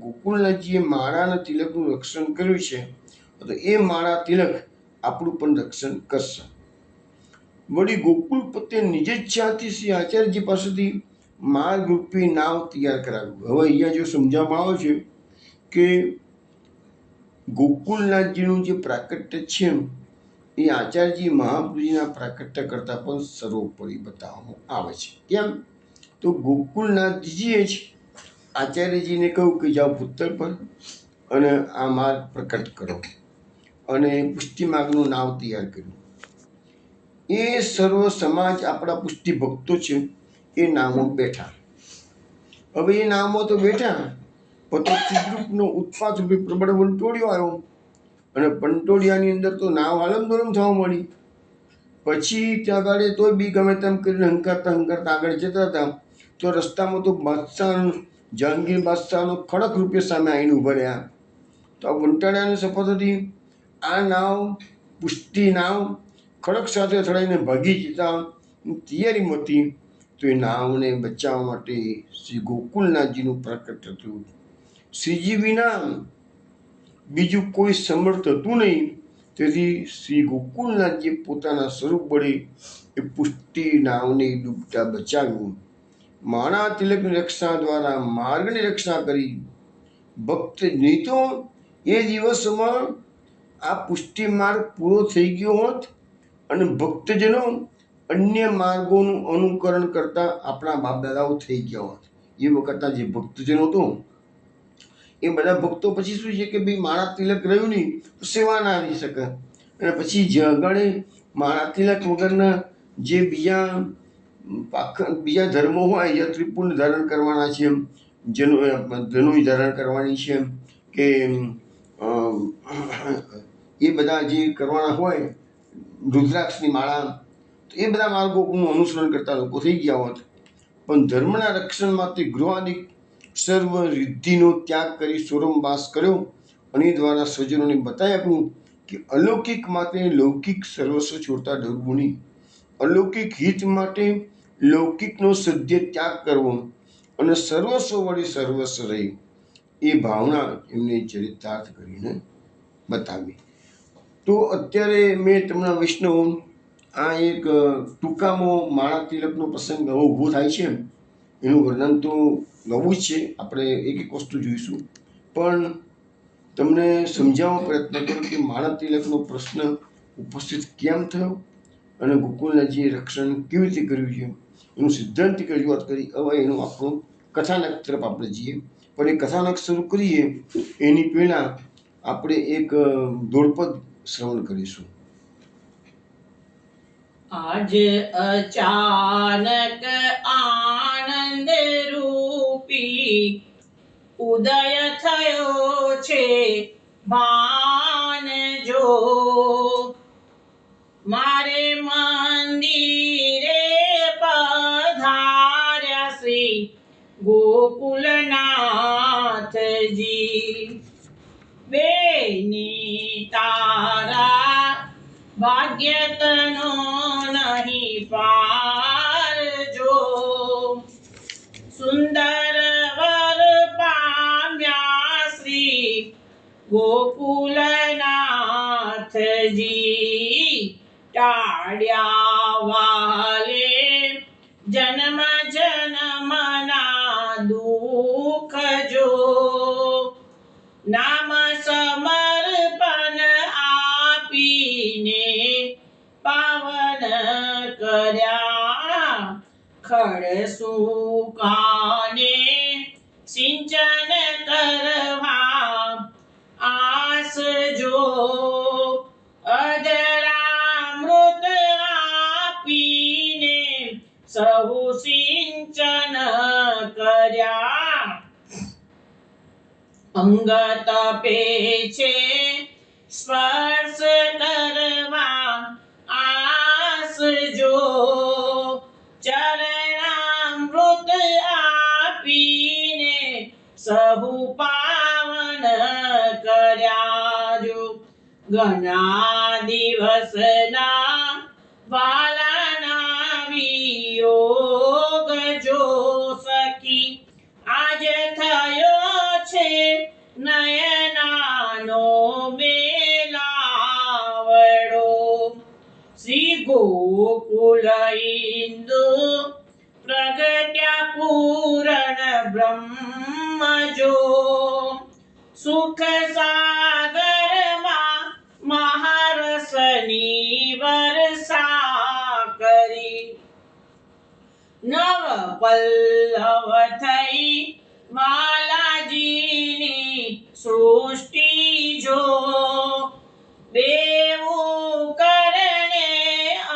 ગોકુલનાથજીએ માળાના તિલકનું રક્ષણ કર્યું છે, તો એ માળા તિલક આપણું પણ રક્ષણ કરશે. વળી ગોકુલપતિએ નિજ ઈચ્છાથી શ્રી આચાર્યજી પાસેથી માર્ગરૂપી નાવ તૈયાર કરાવ્યું. હવે અહીંયા જો સમજાવવામાં આવે છે કે ગોકુલનાથજીનું જે પ્રાકટ્ય છે એ આચાર્યજી મહાપ્રભુજીના પ્રાકટ્ય કરતાં પણ સર્વોપરી બતાવવામાં આવે છે. કેમ? તો ગોકુલનાથજીએ જ આચાર્યજીને કહ્યું કે જાઓ ભૂતલ પર અને આ માર્ગ પ્રકટ કરો, અને પુષ્ટિ માર્ગનું નાવ તૈયાર કર્યું. એ સર્વ સમાજ આપણા પુષ્ટિ ભક્તો છે એ નાવમાં બેઠા. હવે એ નાવમાં તો બેઠા, પણ તો ચિત્રરૂપનો ઉત્પાત રૂપે પ્રબળ વંટોળિયો આવ્યો, અને પંટોળિયાની અંદર તો નાવ આલમદોલમ થવા મળી. પછી ત્યાં આગળ તોય બી ગમે તેમ કરીને હંકારતા આગળ જતા હતા, તો રસ્તામાં તો બાદશાહ જહાંગીર બાદશાહનો ખડક રૂપે સામે આવીને ઉભા રહ્યા. તો આ વંટાળિયાની શપથ હતી, આ નાવ પુષ્ટિ નાવ ખડક સાથે અથડાઈને ભાગી જતા તૈયારીમાં હતી. તો એ નાવને બચાવવા માટે શ્રી ગોકુલનાથજીનું પ્રકટ થયું. શ્રીજી વિના બીજું કોઈ સમર્થ હતું નહીં. તેથી શ્રી ગોકુલનાથજીએ પોતાના સ્વરૂપ વડે એ પુષ્ટિ નાવને ડૂબતા બચાવ્યું. માણા તિલકની રક્ષા દ્વારા માર્ગની રક્ષા કરી. ભક્ત નહીં તો એ દિવસમાં આ પુષ્ટિ માર્ગ પૂરો થઈ ગયો હોત, અને ભક્તજનો અન્ય માર્ગોનું અનુકરણ કરતા આપણા બાપ દાદાઓ થઈ ગયા હોત. એ વખતના જે ભક્તજનો હતો એ બધા ભક્તો પછી શું છે કે ભાઈ માળા તિલક રહ્યું નહીં તો સેવા ના આવી શકે, અને પછી જગણે માળા તિલક વગરના જે બીજા ધર્મો હોય, જે ત્રિપુંડ ધારણ કરવાના છે, ધનુઈ ધારણ કરવાની છે, કે એ બધા જે કરવાના હોય રુદ્રાક્ષની માળા, તો એ બધા માર્ગોનું અનુસરણ કરતા લોકો થઈ ગયા હોત. પણ ધર્મના રક્ષણ માટે ગૃહાદિક સર્વ રિદ્ધિનો ત્યાગ કરી સોરમવાસ કર્યો, અને એ દ્વારા સ્વજનોને બતાવી આપ્યું કે અલૌકિક માટે લૌકિક સર્વસ્વ છોડતા ડરવું નહીં. અલૌકિક હિત માટે લૌકિકનો સદ્ય ત્યાગ કરવો, અને સર્વસ્વ વળી સર્વસ્વ રહી, એ ભાવના એમને ચરિતાર્થ કરીને બતાવી. તો અત્યારે મેં તમને વૈષ્ણવ આ એક ટૂંકામાં માળા તિલકનો પ્રસંગ હવે ઊભો થાય છે, એનું વર્ણન તો નવું જ છે, આપણે એક એક વસ્તુ જોઈશું, પણ તમને સમજાવવાનો પ્રયત્ન કરો કે માળા તિલકનો પ્રશ્ન ઉપસ્થિત કેમ થયો, અને ગોકુલનાથજીએ રક્ષણ કેવી રીતે કર્યું છે એનું સિદ્ધાંતિક રજૂઆત કરી. હવે એનું આપણું કથાનક તરફ આપણે જઈએ, પણ એ કથાનક શરૂ કરીએ એની પહેલાં આપણે એક દોડપદ શ્રવણ કરીશું. આજ અચાનક આનંદ રૂપી ઉદય થયો છે ભાન જો, મારે મંદિરે પધાર્યા શ્રી ગોકુલનાથજી. બેની તારા ભાગ્યતનો નહીં પાર જો, સુંદર વર પામ્યા શ્રી ગોકુલનાથજી. ટાળ્યા વાલે જન્મ જન્મના દુઃખ જો, નામ સમર્પણ આપીને પાવન કર્યા. ખડ સુકાને સિંચન કરવા આસ જો, અધરામૃત આપીને સહુ સિંચન કર્યા. અંગ તપે છે સ્પર્શ કરવા આસ જો, ચરણામૃત આપીને સહુ પાવન કર્યા જો. ઘણા દિવસના વાલાના વિયોગ જો સખી, આજ થયો છે નયનાનો મેલાવડો. શ્રી ગોકુલ ઇન્દુ પ્રગટ્યા પૂરણ બ્રહ્મ જો સુખ સાગરમાં મહારસની વર્ષા કરી નવ પલ્લવ થઈ બાલાજીની સૃષ્ટિ જો બેવું કરણે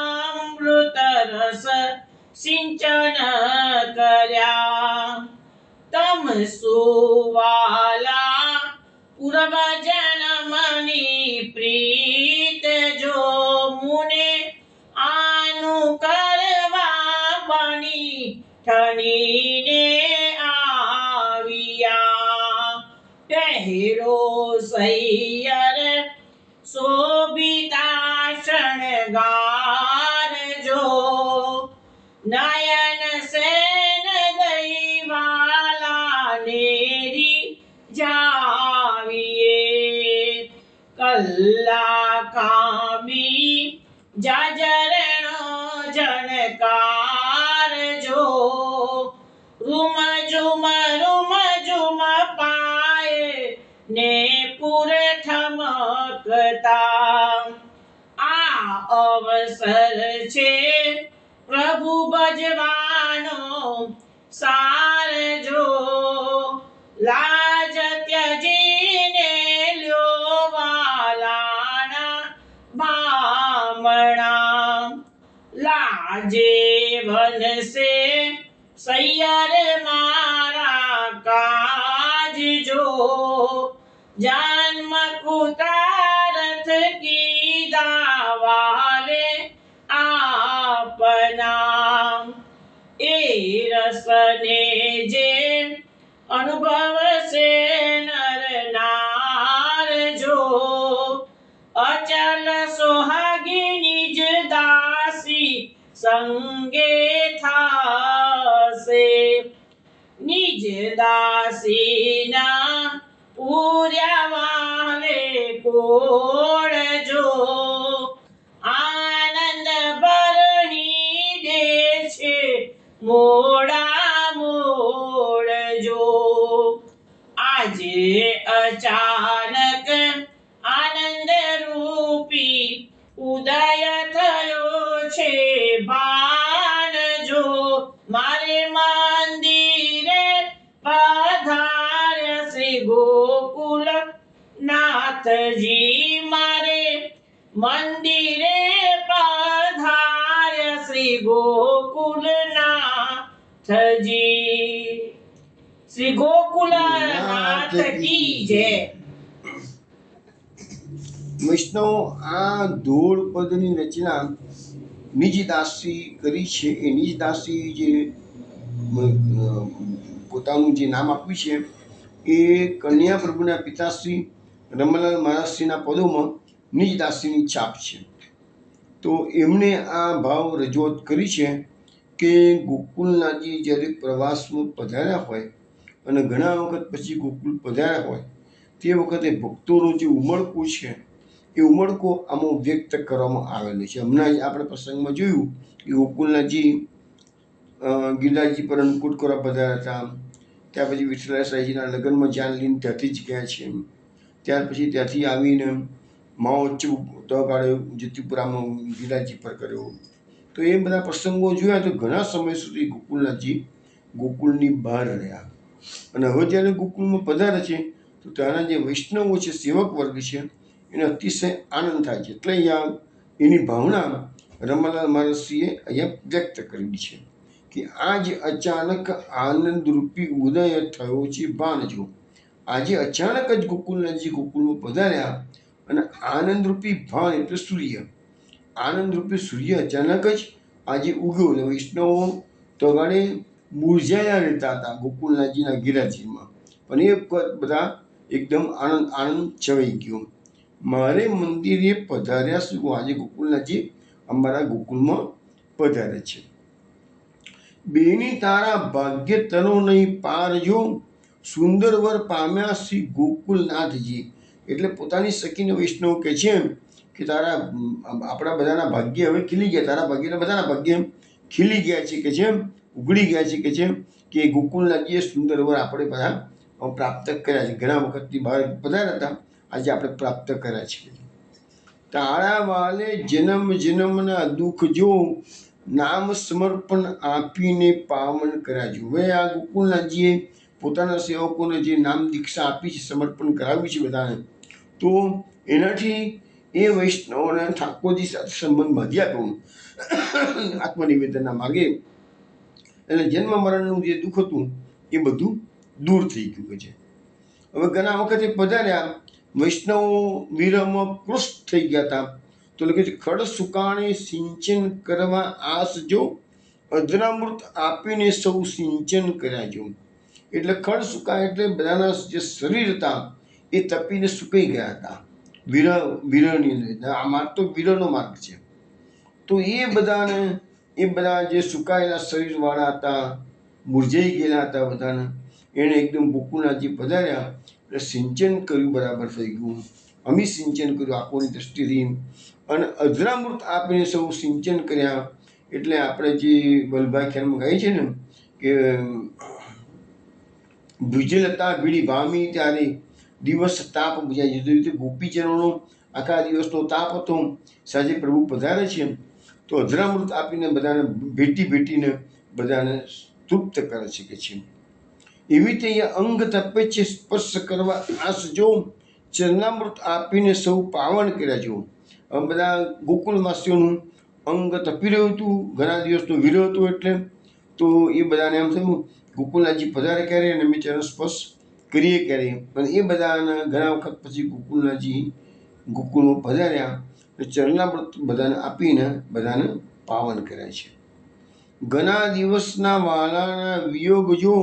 અમૃત રસ સિંચન કર્યા તમ સુવાલા પૂર્વ જન્મની પ્રીત જો મુને આનું કરવા બની ઠનીને આવ્યા પહેરો સૈયર શોભિતા શણગાર જો નયન સેન દૈવાલા નેરી જાવીએ કલ્લા કામી જાજરણો જણકાર જો રૂમ ઝુમ પાયે ને પુર ઠમકતા આ અવસર છે પ્રભુ ભજવાનો સાર જો લાજ ત્યજીને લ્યો વાલાના બામણા લાજે વનસે સૈયર મારા કાજ જો જન્મ કુતારથ કીધા વાલે આપના એ રસને જે અનુભવશે નર નાર જો અચલ સોહાગી નિજ દાસી સંગે થાશે નિજ દાસીના પૂર્યા વાલે કોળ જો આનંદ ભરણી દે છે મોડા મોડ જો આજે અચાનક આનંદ રૂપી ઉદય થયો છે ભાન જો મારે મંદિરે પધાર્યા શ્રી ગોકુલ નાથજી મારે મંદિરે પધાર્યા શ્રી ગોકુલ નાથજી શ્રી ગોકુલ નાથ કી જય વૈષ્ણવ આ ધોળ પદની રચના નિજ દાસી કરી છે. એ નિજ દાસી જે પોતાનું જે નામ આપ્યું છે એ કન્યા પ્રભુના પિતાશ્રી રમલાલ મહારાજશ્રીના પદોમાં નિજ દાસીની છાપ છે. તો એમણે આ ભાવ રજૂઆત કરી છે કે ગોકુલનાથજી જ્યારે પ્રવાસમાં પધાર્યા હોય અને ઘણા વખત પછી ગોકુલ પધાર્યા હોય તે વખતે ભક્તોનો જે ઉમળકો છે એ ઉમળકો આમાં વ્યક્ત કરવામાં આવેલો છે. હમણાં જ આપણે પ્રસંગમાં જોયું કે ગોકુલનાથજી ગિરનારજી પર અન્નકૂટ કરવા પધાર્યા હતા. ત્યાર પછી વિઠ્ઠલાચાર્યજીના લગ્નમાં જાન લઈને ત્યાંથી જ ગયા છે. ત્યાર પછી ત્યાંથી આવીને મહોત્સવ તગાળે જ્યોતિપુરામાં ગિરનારજી પર કર્યો. તો એ બધા પ્રસંગો જોયા તો ઘણા સમય સુધી ગોકુલનાથજી ગોકુળની બહાર રહ્યા અને હવે જ્યારે ગોકુળમાં પધારે છે તો ત્યાંના જે વૈષ્ણવો છે, સેવક વર્ગ છે, એને અતિશય આનંદ થાય છે. એટલે અહીંયા એની ભાવના રમાલાલ મહારાજશ્રીએ અહીંયા વ્યક્ત કરેલી છે કે આજ અચાનક આનંદરૂપી ઉદય થયો છે ભાન જો. આજે અચાનક જ ગોકુલનાથજી ગોકુળમાં પધાર્યા અને આનંદરૂપી ભાન એટલે સૂર્ય, આનંદરૂપી સૂર્ય અચાનક જ આજે ઉગ્યો. અને વૈષ્ણવો તો ગાડે મૂર્જાયા રહેતા હતા ગોકુલનાથજીના ગિરાજીમાં, પણ એ બધા એકદમ આનંદ છવાઈ ગયો. મારે મંદિરે પધાર્યા શું, આજે ગોકુલનાથજી અમારા ગોકુળમાં પધારે છે. બેની તારા ભાગ્ય તનો નહીં પાર જો, સુંદર વર પામ્યા શ્રી ગોકુલનાથજી. એટલે પોતાની સખીને વૈષ્ણવ કહે છે કે તારા આપણા બધાના ભાગ્ય હવે ખીલી ગયા, તારા ભાગ્યના બધાના ભાગ્ય ખીલી ગયા છે કે જેમ ઉઘડી ગયા છે કે ગોકુળનાથજીએ સુંદર વર આપણે બધા પ્રાપ્ત કર્યા છે. ઘણા વખતથી બહાર પધાર્યા હતા, આજે આપણે પ્રાપ્ત કર્યા છે. તારા વાલે જન્મ જન્મના દુઃખ જો નામ સમર્પણ આપીને પાવન કર્યા છે. હવે આ ગોકુળનાથજીએ પોતાના સેવકોને જે નામ દીક્ષા આપી છે, સમર્પણ કરાવ્યું છે બધાને, તો એનાથી એ વૈષ્ણવોને ઠાકોરજી સાથે સંબંધ બાંધી આપ્યો આત્મનિવેદનના માર્ગે. એટલે જન્મ મરણનું જે દુઃખ હતું એ બધું દૂર થઈ ગયું છે. હવે ઘણા વખતે પધાર્યા, વૈષ્ણવો વિરહમાં કૃષ્ણ થઈ ગયા હતા, તો લખે છે ખડ સુકાણે સિંચન કરવા આસ જો અધરામૃત આપીને સૌ સિંચન કર્યા જો. એટલે ખડ સુકાય એટલે બધાના જે શરીર હતા એ તપીને સુકાઈ ગયા હતા વિરહની અંદર. આ માર્ગ તો વિરહનો માર્ગ છે. તો એ બધા જે સુકાયેલા શરીરવાળા હતા, મુરઝાઈ ગયેલા હતા બધાને, એણે એકદમ ગોકુળનાથજી પધાર્યા એટલે સિંચન કર્યું, બરાબર થઈ ગયું. અમી સિંચન કર્યું આંખોની દ્રષ્ટિથી, અને અધરામૃત આપીને સૌ સિંચન કર્યા. એટલે આપણે જે વલ્લભાઈ ખ્યાલમાં ગાય છે ને કે ભુજલતા ભીડી ભામી ત્યારે દિવસ તાપ બુજાય. જુદી રીતે ગોપીજનોનો આખા દિવસનો તાપ હતો, સાંજે પ્રભુ પધારે છે તો અધરામૃત આપીને બધાને ભેટીને બધાને તૃપ્ત કરે છે કે છે. એવી રીતે અહીંયા અંગ તપે છે સ્પર્શ કરવા આસ જો ચરણામૃત આપીને સૌ પાવન કર્યા જો. હવે બધા ગોકુળવાસીઓનું અંગ તપી રહ્યું હતું, ઘણા દિવસનો વિરહ હતો, એટલે તો એ બધાને એમ થયું ગોકુળનાથજી પધારે ક્યારે અને અમે ચરણ સ્પર્શ કરીએ ક્યારે. અને એ બધાના ઘણા વખત પછી ગોકુળનાથજી ગોકુળમાં પધાર્યા અને ચરણામૃત બધાને આપીને બધાને પાવન કર્યા છે. ઘણા દિવસના વાલાના વિયોગ જો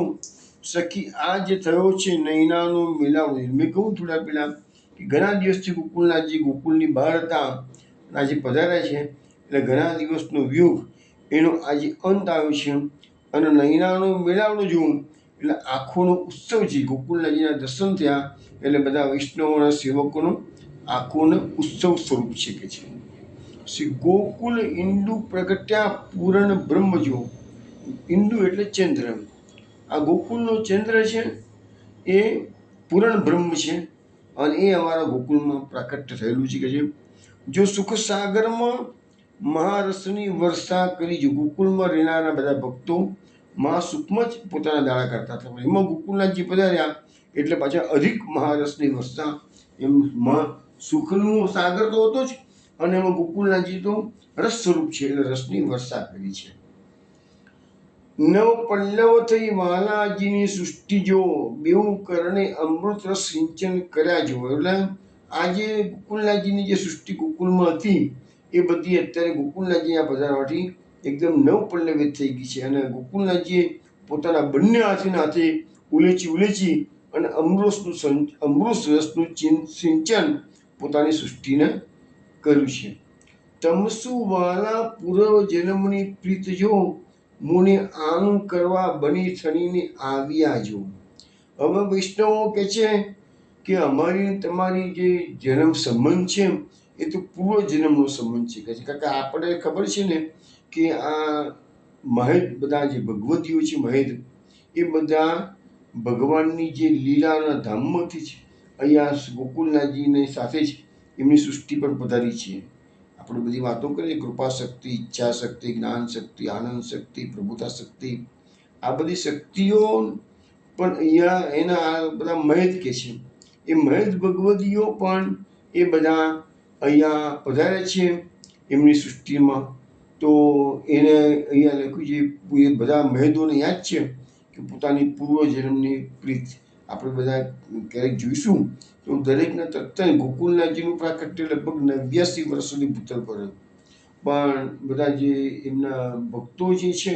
સખી આ જે થયો છે નૈનાનો મિલાવો. મેં કહું થોડા પહેલા કે ઘણા દિવસથી ગોકુળનાથજી ગોકુળની બહાર હતા, આજે પધાર્યા છે એટલે ઘણા દિવસનો વિયોગ એનો આજે અંત આવ્યો છે. અને નૈનાનો મેળાવડો જોવું એટલે આંખોનો ઉત્સવ છે. ગોકુળનાથજીના દર્શન થયા એટલે બધા વૈષ્ણવોના સેવકોનો આંખોનો ઉત્સવ સ્વરૂપ છે કે છે. શ્રી ગોકુલ ઇન્દુ પ્રગટ્યા પૂરણ બ્રહ્મ જો. ઇન્દુ એટલે ચંદ્ર. આ ગોકુળનો ચંદ્ર છે એ પૂરણ બ્રહ્મ છે, અને એ અમારા ગોકુળમાં પ્રાકટ્ય થયેલું છે કે છે. જો સુખ સાગરમાં મહારસની વર્ષા કરી જો. ગોકુળમાં રહેનારા બધા ભક્તો મહાસુખમાં જ પોતાના દાડા કરતા હતા. એમાં ગોકુળનાથજી પધાર્યા એટલે પાછા અધિક મહારસની વર્ષા, એમ સુખનું સાગર તો હતો જ, અને એમાં ગોકુળનાથજી તો રસ સ્વરૂપ છે એટલે રસની વર્ષા કરી છે. નવ પલ્લવ થઈ વાલાજીની સૃષ્ટિ જો બેઉ કરણે અમૃત રસ સિંચન કર્યા જો. એટલે આજે ગોકુળનાથજીની જે સૃષ્ટિ ગોકુળમાં હતી એ બધી અત્યારે ગોકુળનાથજીના પધારવાથી એકદમ નવ પલ્લવિત થઈ ગઈ છે. અને ગોકુળનાથજીએ પોતાના બંને હાથે ઉલેચી અને અમૃત રસનું સિંચન પોતાની સૃષ્ટિને કર્યું છે. તમસુ વાલા પૂર્વ જન્મની પ્રીત જો મુને આનું કરવા બની થણીને આવ્યા જો. હવે વૈષ્ણવો કે છે કે અમારી તમારી જે જન્મ સંબંધ છે એ તો પૂર્વ જન્મનો સંબંધ છે કે છે. કારણ કે આપણે ખબર છે ને કે આ મહેદ બધા જે ભગવતીઓ છે મહેદ, એ બધા ભગવાનની જે લીલાના ધામમાંથી જ અહીંયા ગોકુળનાથજીની સાથે જ એમની સૃષ્ટિ પર પધારી છે. આપણે બધી વાતો કરીએ, કૃપા શક્તિ, ઈચ્છા શક્તિ, જ્ઞાન શક્તિ, આનંદ શક્તિ, પ્રભુતા શક્તિ, આ બધી શક્તિઓ પણ અહીંયા એના બધા મહેદ કે છે. એ મહેદ ભગવતીઓ પણ એ બધા અહીંયા પધારે છે એમની સૃષ્ટિમાં. તો એને અહીંયા લખ્યું છે એ બધા મહેદોને યાદ છે કે પોતાની પૂર્વ જન્મની પ્રીત આપણે બધા ક્યારેક જોઈશું તો દરેકના તત્વ ગોકુળનાથજીનું પ્રાકટ્ય લગભગ 89 વર્ષ સુધી ભૂતલ પર, પણ બધા જે એમના ભક્તો જે છે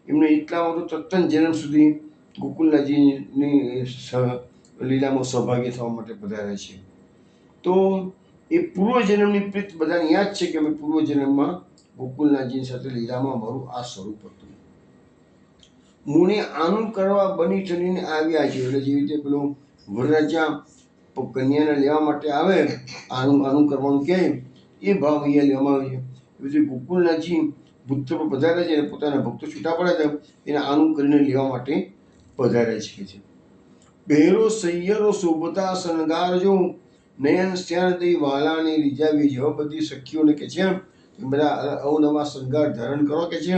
એમને એટલા બધું તત્વ જન્મ સુધી ગોકુળનાથજીની લીલામાં સહભાગી થવા માટે પધારે છે. તો એ પૂર્વ જન્મની પ્રીત બધાને યાદ છે કે અમે પૂર્વ જન્મમાં ગોકુળનાથજી સાથે લીલામાં અમારું આ સ્વરૂપ હતું. મુને આનું કરવા બની ઠરીને આવ્યા છે. એટલે જેવી રીતે પેલો વરરાજા કન્યાને લેવા માટે આવે, આનું કરવાનું કહે, એ ભાવ અહીંયા લેવામાં આવે છે. એટલે ગોકુળનાથજી ભૂતળ પર પધારે છે અને પોતાના ભક્તો છૂટા પડે છે એને આનું કરીને લેવા માટે પધારે છે. બહેરો સૈયરો શોભતા શણગારજો, નયન શ્યાન દઈ વાલાની રીઝાવી. જેવા બધી સખીઓને કે છે બધા અવનવા શણગાર ધારણ કરો કે છે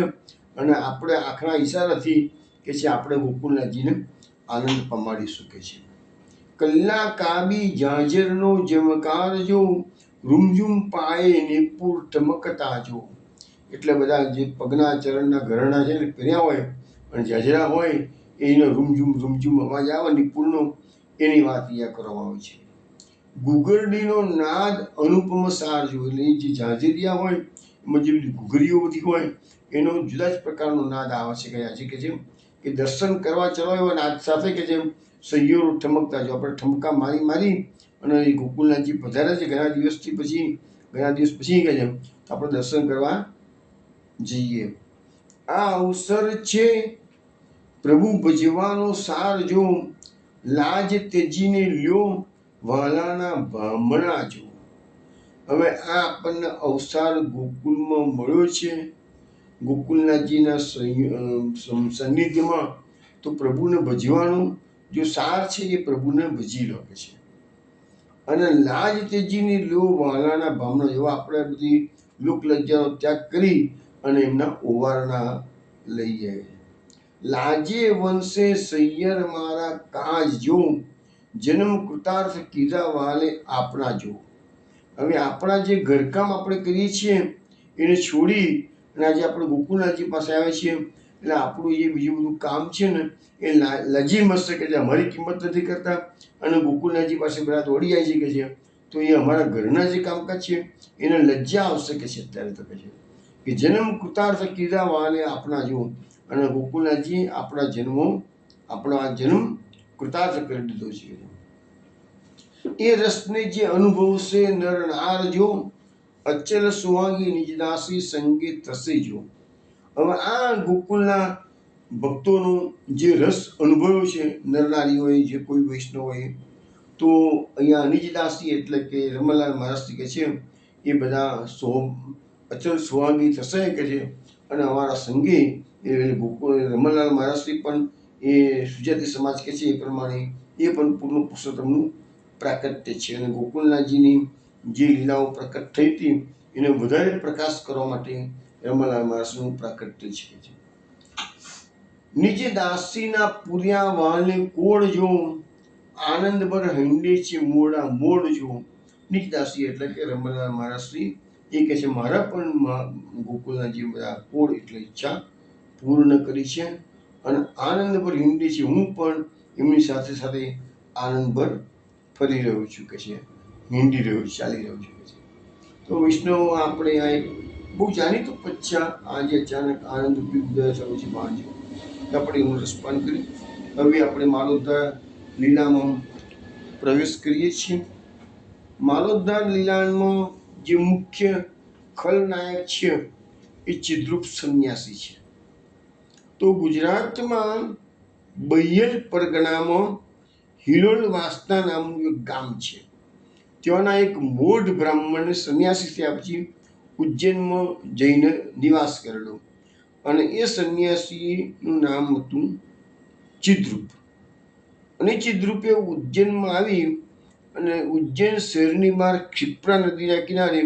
અને આપણે આંખના ઈશારાથી કે છે આપણે ગોકુળનાથજીને આનંદ પમાડી શકે છે. કલ્લા કાબી ઝાંઝરનો જમકાર જો, રૂમઝુમ પાયે નિપુર ટમકતા જો. એટલે બધા જે પગના ચરણના ઘરેણા છે ને પહેર્યા હોય અને ઝાંઝરા હોય એનો રૂમઝુમ રૂમઝુમ અવાજ આવે નિપુરનો, એની વાત અહીંયા કરવામાં આવે છે. ઘૂઘરડીનો નાદ અનુપમ સાર જો. એટલે જે ઝાંઝરિયા હોય એમાં જે બધી ઘૂઘરીઓ બધી હોય એનો જુદા જ પ્રકારનો નાદ આવે છે કે છે કે દર્શન કરવા ચલો એવા નાદ સાથે કે છે સૈયરો ઠમકતા જો. આપણે ઠમકા મારી મારી અને એ ગોકુળનાથજી પધારે છે ઘણા દિવસ પછી કે છે તો આપણે દર્શન કરવા જઈએ. આ અવસર છે પ્રભુ ભજવાનો સાર જો, લાજ તેજીને લ્યો વાલાના બ્રાહ્મણા જો. હવે આ આપણને અવસર ગોકુળમાં મળ્યો છે ગોકુળનાથજીના સાનિધ્યમાં, તો પ્રભુને ભજવાનું જો સાર છે એ પ્રભુને ભજી લો કે છે. અને લાજ તેજીની લ્યો વાલાના બ્રાહ્મણા જેવા આપણે બધી લોકલજ્જાનો ત્યાગ કરી અને એમના ઓવારણા લઈએ. લાજે વંશે સૈયર મારા કાજ જો, જન્મ કૃતાર્થ કીધા વાલે આપણા જો. હવે આપણા જે ઘરકામ આપણે કરીએ છીએ એને છોડી અને આજે આપણે ગોકુળનાથજી પાસે આવે છીએ એટલે આપણું જે બીજું બધું કામ છે ને એ લજી મસ્ત કે છે અમારી કિંમત નથી કરતા અને ગોકુળનાથજી પાસે બધા દોડી જાય છે કે છે તો એ અમારા ઘરના જે કામકાજ છે એને લજ્જા આવશે કે છે અત્યારે તો કે છે કે જન્મ કૃતાર્થ કીધા વાલે આપણા જો. અને ગોકુળનાથજી આપણો આ જન્મ કૃતાર્થ કરી દીધો છે. એ રસને જે અનુભવશે નર નાર જો, અચલ સુહાગી નિજદાસી સંગે તસે જો. હવે આ ગોકુળના ભક્તોનો જે રસ અનુભવ્યો છે નરનારીઓએ, જે કોઈ વૈષ્ણવોએ, તો અહીંયા નિજદાસી એટલે કે રમણલાલ મહારાજથી કે છે એ બધા અચલ સુહાગી થશે કે છે અને અમારા સંગે એ ગોકુળ રમણલાલ મહારાજથી પણ એ સુજાતી સમાજ કે છે એ પ્રમાણે એ પણ પૂર્ણ પુરુષોત્તમનું પ્રાકટ્ય છે. અને ગોકુળનાથજીની જે લીલાઓ પ્રકટ થઈ હતી એને વધારે પ્રકાશ કરવા માટે રમણલાલ મહારાજનું પ્રાકટ્ય છે. નિજ દાસીના પૂર્યા વાલને કોળ જો, આનંદભર હંડે છે મોડા મોડ જો. નિજ દાસી એટલે કે રમણલાલ મહારાજશ્રી એ કહે છે મારા પણ ગોકુળનાથજી બધા કોળ એટલે ઈચ્છા પૂર્ણ કરી છે અને આનંદભર હિંડે છે, હું પણ એમની સાથે સાથે આનંદભર ફરી રહ્યો છું કે છે, હિંડી રહ્યો છું, ચાલી રહ્યો છું કે છે. તો વૈષ્ણવ આપણે આ એક બહુ જાણીતું પદ છે. આજે અચાનક આનંદ ઉદય થયો છે બાળજો આપણે એનું રસપાન કરી. હવે આપણે માલોદ્ધાર લીલામાં પ્રવેશ કરીએ છીએ. માલોદ્ધાર લીલામાં જે મુખ્ય ખલનાયક છે એ ચિદ્રુપ સંન્યાસી છે. તો ગુજરાતમાં બૈયલ પરગણામાં હિલોલ વાસના નામનું એક ગામ છે. ત્યાંના એક મોઢ બ્રાહ્મણને સંન્યાસી થયા પછી ઉજ્જૈનમાં જઈને નિવાસ કરેલો અને એ સંન્યાસીનું નામ હતું ચિદ્રુપ. અને ચિદ્રુપે ઉજ્જૈનમાં આવી અને ઉજ્જૈન શહેરની બહાર ક્ષિપ્રા નદીના કિનારે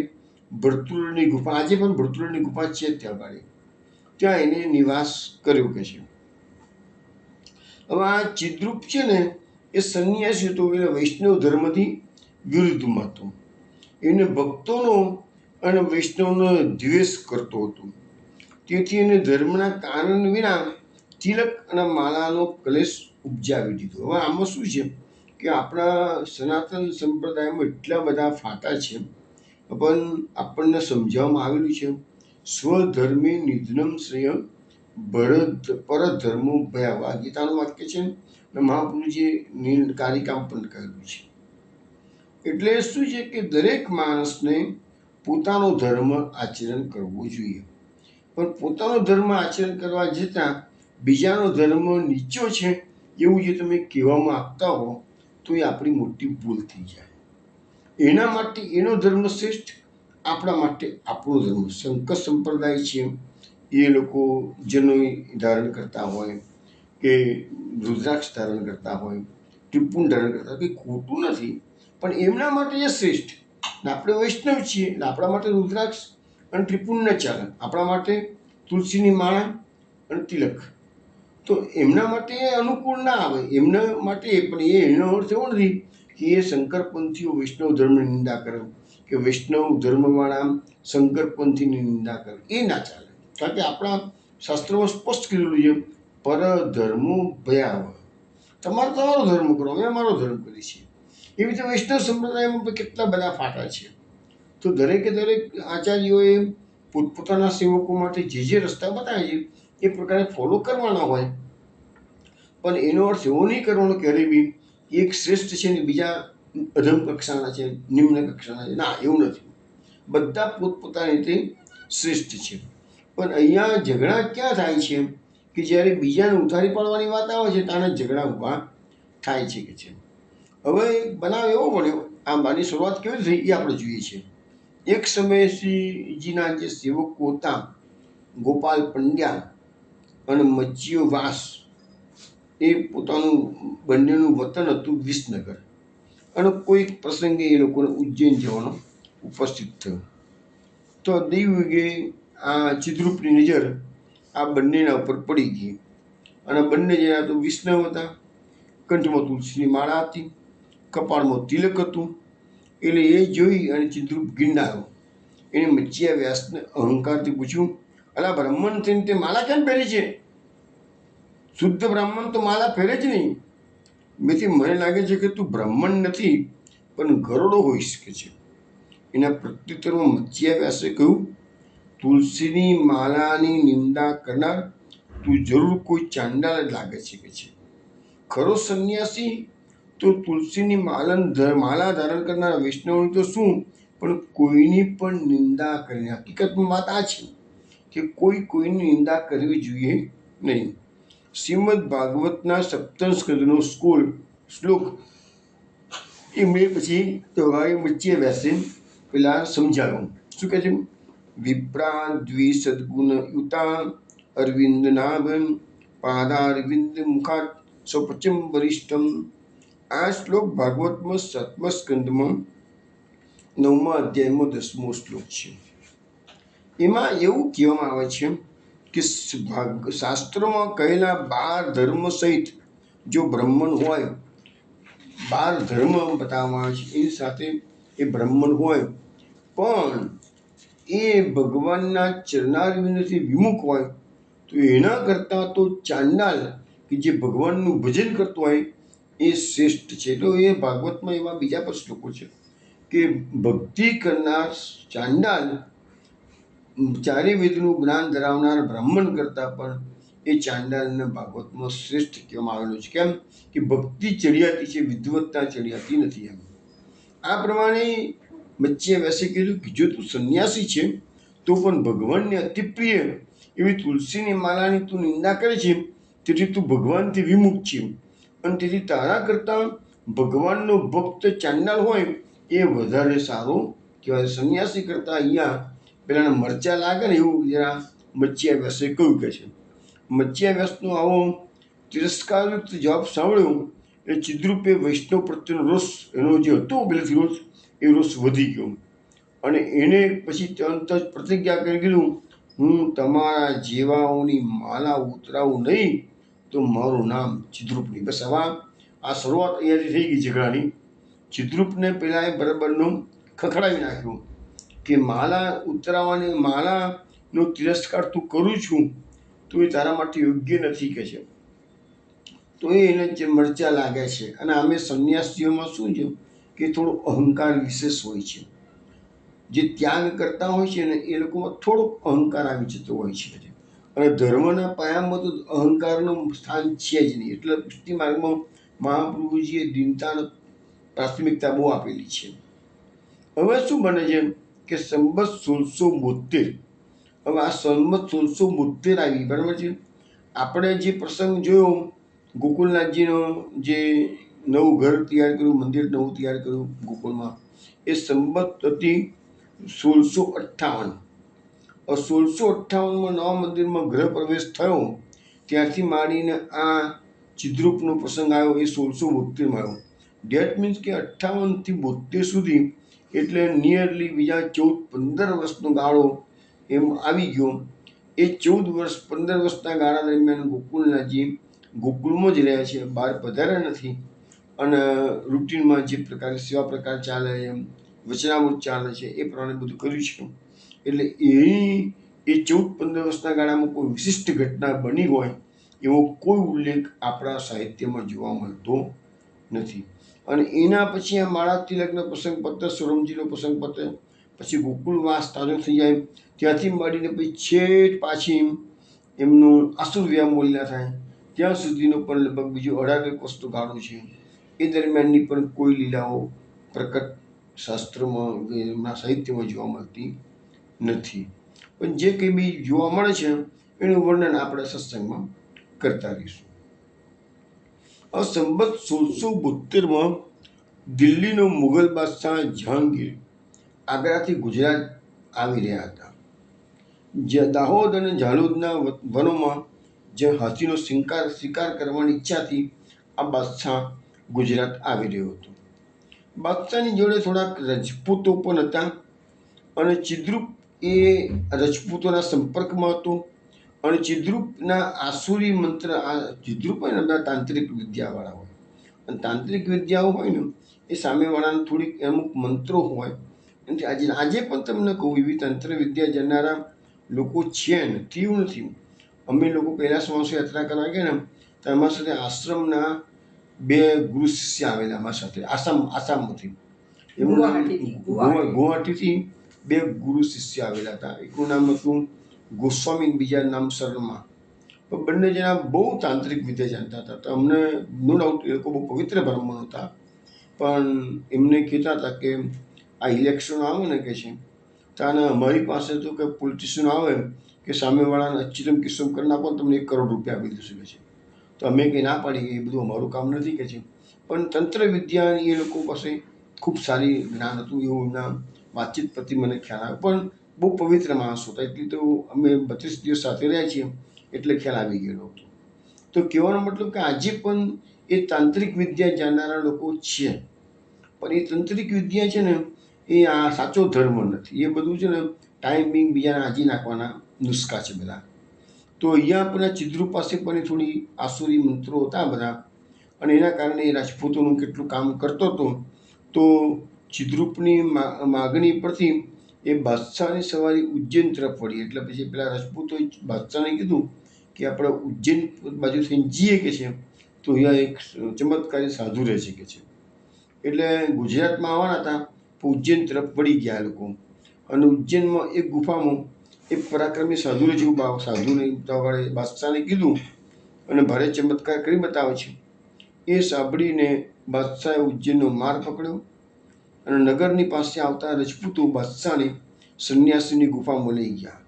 ભરતુલની ગુફા, આજે પણ ભરતુલની ગુફા છે ત્યાં આગળ, ત્યાં એને નિવાસ કર્યો કે છે. હવે આ ચિદ્રુપ છે ને એ સંન્યાસી હતો એટલે વૈષ્ણવ ધર્મથી વિરુદ્ધમાં હતો. એને ભક્તોનો અને વૈષ્ણવનો દ્વેષ કરતો હતો. તેથી એને ધર્મના કાનૂન વિના તિલક અને માળાનો કલેશ ઉપજાવી દીધો. હવે આમાં શું છે કે આપણા સનાતન સંપ્રદાયમાં એટલા બધા ફાટા છે પણ આપણને સમજાવવામાં આવેલું છે સ્વધર્મે નિધનમ શ્રેય પરધર્મો ભયાવહ. ગીતાનું વાક્ય છે અને મહાપ્રભુજીએ કારિકામ પણ કહેલું છે. એટલે શું છે કે દરેક માણસને પોતાનો ધર્મ આચરણ કરવો જોઈએ, પણ પોતાનો ધર્મ આચરણ કરવા જતાં બીજાનો ધર્મ નીચો છે એવું જે તમે કહેવામાં આપતા હો તો એ આપણી મોટી ભૂલ થઈ જાય. એના માટે એનો ધર્મ શ્રેષ્ઠ, આપણા માટે આપણો ધર્મ. શંકર સંપ્રદાય છે એ લોકો જનોઈ ધારણ કરતા હોય કે રુદ્રાક્ષ ધારણ કરતા હોય, ટીપુન ધારણ કરતા હોય, કંઈ ખોટું નથી, પણ એમના માટે એ શ્રેષ્ઠ. ને આપણે વૈષ્ણવ છીએ એટલે આપણા માટે રુદ્રાક્ષ અને ત્રિપુન ન ચાલે, આપણા માટે તુલસીની માળા અને તિલક. તો એમના માટે એ અનુકૂળ ના આવે, એમના માટે. પણ એનો અર્થ એવો નથી કે એ શંકરપંથીઓ વૈષ્ણવ ધર્મની નિંદા કરે કે વૈષ્ણવ ધર્મવાળા શંકરપંથીની નિંદા કરે, એ ના ચાલે. કારણ કે આપણા શાસ્ત્રોમાં સ્પષ્ટ કરેલું છે, પરધર્મો ભયાવહ. તમારો તમારો ધર્મ કરો, અમે અમારો ધર્મ કરીએ છીએ. એવી રીતે વૈષ્ણવ સંપ્રદાયમાં પણ કેટલા બધા ફાટા છે. તો દરેકે દરેક આચાર્યોએ પોતપોતાના સેવકો માટે જે જે રસ્તા બતાવે છે એ પ્રકારે ફોલો કરવાના હોય. પણ એનો અર્થ એવો નહીં કરવાનો ક્યારેય બી એક શ્રેષ્ઠ છે ને બીજા અધમ કક્ષાના છે, નિમ્ન કક્ષાના છે. ના, એવું નથી. બધા પોતપોતાની રીતે શ્રેષ્ઠ છે. પણ અહીંયા ઝઘડા ક્યાં થાય છે કે જ્યારે બીજાને ઉતારી પાડવાની વાત આવે છે ત્યારે ઝઘડા ઊભા થાય છે કે છે. હવે એક બનાવ એવો બન્યો, આ બાની શરૂઆત કેવી થઈ એ આપણે જોઈએ છીએ. એક સમયે શ્રીજીના જે સેવકો હતા, ગોપાલ પંડ્યા અને મચ્છીઓ વાસ, એ પોતાનું બંનેનું વતન હતું વિસનગર. અને કોઈક પ્રસંગે એ લોકોને ઉજ્જૈન જવાનો ઉપસ્થિત થયો. તો દૈવગે આ ચિદ્રૂપની નજર આ બંનેના ઉપર પડી ગઈ. અને બંને જણા તો વિષ્ણવ હતા, કંઠમાં તુલસીની માળા હતી, કપાળમાં તિલક હતું. એટલે એ જોઈ અને ચિદ્રૂપ ગિરનારો એને મચ્છિયા વ્યાસને અહંકારથી પૂછ્યું, અલા બ્રાહ્મણ થઈને તે માળા કેમ પહેરી છે? શુદ્ધ બ્રાહ્મણ તો માળા પહેરે જ નહીં. મેથી મને લાગે છે કે તું બ્રાહ્મણ નથી પણ ગરોડો હોઈ શકે છે. એના પ્રત્યુત્તરમાં મચ્છિયા વ્યાસે કહ્યું, તુલસીની માળાની નિંદા કરનાર તું જરૂર કોઈ ચાંડાલ જ લાગે છે કે છે. ખરો સંન્યાસી તો તુલસીની માળા ધારણ કરનાર વૈષ્ણવની તો શું, પણ કોઈની પણ નિંદા કરીને. હકીકતમાં વાત આ છે કે કોઈની નિંદા કરવી જોઈએ નહીં. શ્રીમદ ભાગવતના સપ્તમ સ્કંદનો શ્લોક એમણે પછી મચ્છિયા વ્યાસે પેલા સમજાવ્યું. શું કહે છે? વિપ્રા દ્વિસદગુણ યુતા અરવિંદ નાભ પાદારવિંદ મુખાત સપચમ વરિષ્ઠમ. આ શ્લોક ભાગવતમાં 7મા સ્કંદમાં 9મા અધ્યાયમાં 10મો શ્લોક છે. એમાં એવું કહેવામાં આવે છે કે શાસ્ત્રોમાં કહેલા 12 ધર્મ સહિત જો બ્રાહ્મણ હોય, 12 ધર્મ બતાવવામાં આવે છે, એની સાથે એ બ્રાહ્મણ હોય પણ એ ભગવાનના ચરણારવિંદથી વિમુખ હોય તો એના કરતાં તો ચાંડાલ કે જે ભગવાનનું ભજન કરતો હોય એ શ્રેષ્ઠ છે. તો એ ભાગવતમાં એવા બીજા પણ શ્લોકો છે કે ભક્તિ કરનાર ચાંડાલ ચારે વેદનું જ્ઞાન ધરાવનાર બ્રાહ્મણ કરતાં પણ એ ચાંડાલને ભાગવતમાં શ્રેષ્ઠ કહેવામાં આવેલું છે. કેમ કે ભક્તિ ચડિયાતી છે, વિદ્વત્તા ચડિયાતી નથી. એમ આ પ્રમાણે મચ્છિયા વ્યાસે કીધું કે જો તું સંન્યાસી છે તો પણ ભગવાનને અતિપ્રિય એવી તુલસીની માળાની તું નિંદા કરે છે, તેથી તું ભગવાનથી વિમુખ છે. અને તેથી તારા કરતાં ભગવાનનો ભક્ત ચાંડાલ હોય એ વધારે સારો કહેવાય. સંન્યાસી કરતાં અહીંયા પેલાને મરચા લાગે ને એવું જરા મચ્છિયા વ્યાસે કહ્યું કે છે. મચ્છિયા વ્યાસનો આવો તિરસ્કારયુક્ત જવાબ સાંભળ્યો એટલે ચિદ્રૂપે વૈષ્ણવ પ્રત્યેનો રોષ એનો જે હતો પહેલેથી રોષ, એ રોષ વધી ગયો. અને એને પછી તરત જ પ્રતિજ્ઞા કરી કીધું, હું તમારા જેવાઓની માલા ઉતરાવું નહીં તો મારું નામ ચિદ્રૂપ નહીં. બસ હવે આ શરૂઆત અહીંયાથી થઈ ગઈ ઝઘડાની. ચિદ્રૂપને પહેલાં એ બરાબરનું ખખડાવી નાખ્યું કે માલા ઉતરાવવાની, માલાનો તિરસ્કાર તું કરું છું તો એ તારા માટે યોગ્ય નથી કે છે. તો એને જે મરચા લાગે છે. અને આમે સંન્યાસીઓમાં શું છે કે થોડો અહંકાર વિશેષ હોય છે. જે ત્યાગ કરતા હોય છે ને એ લોકોમાં થોડોક અહંકાર આવી જતો હોય છે. અને ધર્મના પાયામાં તો અહંકારનું સ્થાન છે જ નહીં. એટલે પુષ્ટિ માર્ગમાં મહાપ્રભુજીએ દીનતાને પ્રાથમિકતા બહુ આપેલી છે. હવે શું બને છે કે સંવત 1672, હવે આ સંવત 1672 આવી, બરાબર છે. આપણે જે પ્રસંગ જોયો ગોકુલનાથજીનો, જે નવું ઘર તૈયાર કર્યું, મંદિર નવું તૈયાર કર્યું ગોકુલમાં, એ સંવત હતી 1658. 1658માં નવા મંદિરમાં ગૃહ પ્રવેશ થયો ત્યારથી માંડીને આ ચિદ્રૂપનો પ્રસંગ આવ્યો એ 1672માં આવ્યો. ડેટ મીન્સ કે 58થી 72 સુધી, એટલે નિયરલી બીજા 14-15 વર્ષનો ગાળો એમ આવી ગયો. એ 14 વર્ષ 15 વર્ષના ગાળા દરમિયાન ગોકુલનાથજી ગોકુળમાં જ રહ્યા છે, બહાર પધાર્યા નથી. અને રૂટીનમાં જે પ્રકારે સેવા પ્રકાર ચાલે એમ વચનામૃત ચાલે છે એ પ્રમાણે બધું કર્યું છે. એટલે એ 14-15 વર્ષના ગાળામાં કોઈ વિશિષ્ટ ઘટના બની હોય એવો કોઈ ઉલ્લેખ આપણા સાહિત્યમાં જોવા મળતો નથી. અને એના પછી આ માળા તિલકનો પ્રસંગ પતે, સોરમજીનો પ્રસંગ પતે, પછી ગોકુળવાસ તાજો થઈ જાય, ત્યાંથી માંડીને પછી છેક પાછી એમનું આસુર વ્યામોલના થાય ત્યાં સુધીનો પણ લગભગ બીજો 18 વર્ષનો ગાળો છે. એ દરમિયાનની પણ કોઈ લીલાઓ પ્રકટ શાસ્ત્રમાં એમના સાહિત્યમાં જોવા મળતી નથી. પણ જે કંઈ બી જોવા મળે છે એનું વર્ણન આપણે સત્સંગમાં કરતા રહીશું. સંબત 1672માં દિલ્હીનો મુઘલ બાદશાહ જહાંગીર આગ્રાથી ગુજરાત આવી રહ્યા હતા. જે દાહોદ અને ઝાલોદના વનોમાં જે હાથીનો શિકાર કરવાની ઈચ્છાથી આ બાદશાહ ગુજરાત આવી રહ્યો હતો. બાદશાહની જોડે થોડાક રજપૂતો પણ હતા અને ચિદ્રૂપ એ રજપૂતોના સંપર્કમાં હતો. અને ચિદ્રૂપના આસુરી મંત્ર, આ ચિદ્રૂપ હોય ને બધા તાંત્રિક વિદ્યાવાળા હોય, અને તાંત્રિક વિદ્યાઓ હોય ને એ સામેવાળાને થોડીક અમુક મંત્રો હોય. આજે પણ તમને કહું એવી તંત્ર વિદ્યા જણનારા લોકો છે, નથી એવું નથી. અમે લોકો કૈલાસ માનસ યાત્રા કરવા ગયા ને તો અમારા સાથે આશ્રમના 2 ગુરુ શિષ્ય આવેલા અમારા સાથે, આસામમાંથી. ગુવાહાટીથી 2 ગુરુ શિષ્ય આવેલા હતા. એકનું નામ હતું ગોસ્વામી, બીજા નામ શર્મા. પણ બંને જણા બહુ તાંત્રિક વિદ્યા જાણતા હતા. તો અમને નો ડાઉટ એ લોકો બહુ પવિત્ર બ્રાહ્મણ હતા. પણ એમને કહેતા હતા કે આ ઇલેક્શન આવે ને કે છે ત્યાં અમારી પાસે તો કે પોલિટિશિયન આવે કે સામેવાળાને અચ્યુતમ કિસ્સમ કરી નાખો ને તમને 1 કરોડ રૂપિયા આપી દેશે કે છે. તો અમે કંઈ ના પાડી, એ બધું અમારું કામ નથી કે છે. પણ તંત્ર વિદ્યા એ લોકો પાસે ખૂબ સારી જ્ઞાન હતું એવું એમના વાતચીત પરથી મને ખ્યાલ આવે. પણ બહુ પવિત્ર માણસો હતા, એટલી તો અમે 32 દિવસ સાથે રહ્યા છીએ એટલે ખ્યાલ આવી ગયેલો હતો. તો કહેવાનો મતલબ કે આજે પણ એ તાંત્રિક વિદ્યા જાણનારા લોકો છે. પણ એ તાંત્રિક વિદ્યા છે ને એ આ સાચો ધર્મ નથી. એ બધું છે ને ટાઈમ બિંગ બીજાને આજી નાખવાના નુસ્ખા છે બધા. તો અહીંયા આપણા ચિદ્રૂપ પાસે પણ થોડી આસુરી મંત્રો હતા બધા, અને એના કારણે એ રાજપૂતોનું કેટલું કામ કરતો હતો. તો ચિદ્રૂપની માગણી પરથી એ બાદશાહની સવારી ઉજ્જૈન તરફ વળી. એટલે પછી પેલા રાજપૂતોએ બાદશાહને કીધું કે આપણે ઉજ્જૈન બાજુ થઈને જઈએ કે છે, તો અહીંયા એક ચમત્કારી સાધુ રહે છે કે છે. એટલે ગુજરાતમાં આવવાના હતા, ઉજ્જૈન તરફ વળી ગયા લોકો. અને ઉજ્જૈનમાં એક ગુફામાં એક પરાક્રમી સાધુને જેવું સાધુને બાદશાહને કીધું અને ભારે ચમત્કાર કરી બતાવે છે. એ સાંભળીને બાદશાહે ઉજ્જૈનનો માર્ગ પકડ્યો અને નગરની પાસે આવતા રજપૂતો બાદશાહને સંન્યાસીની ગુફામાં લઈ ગયા.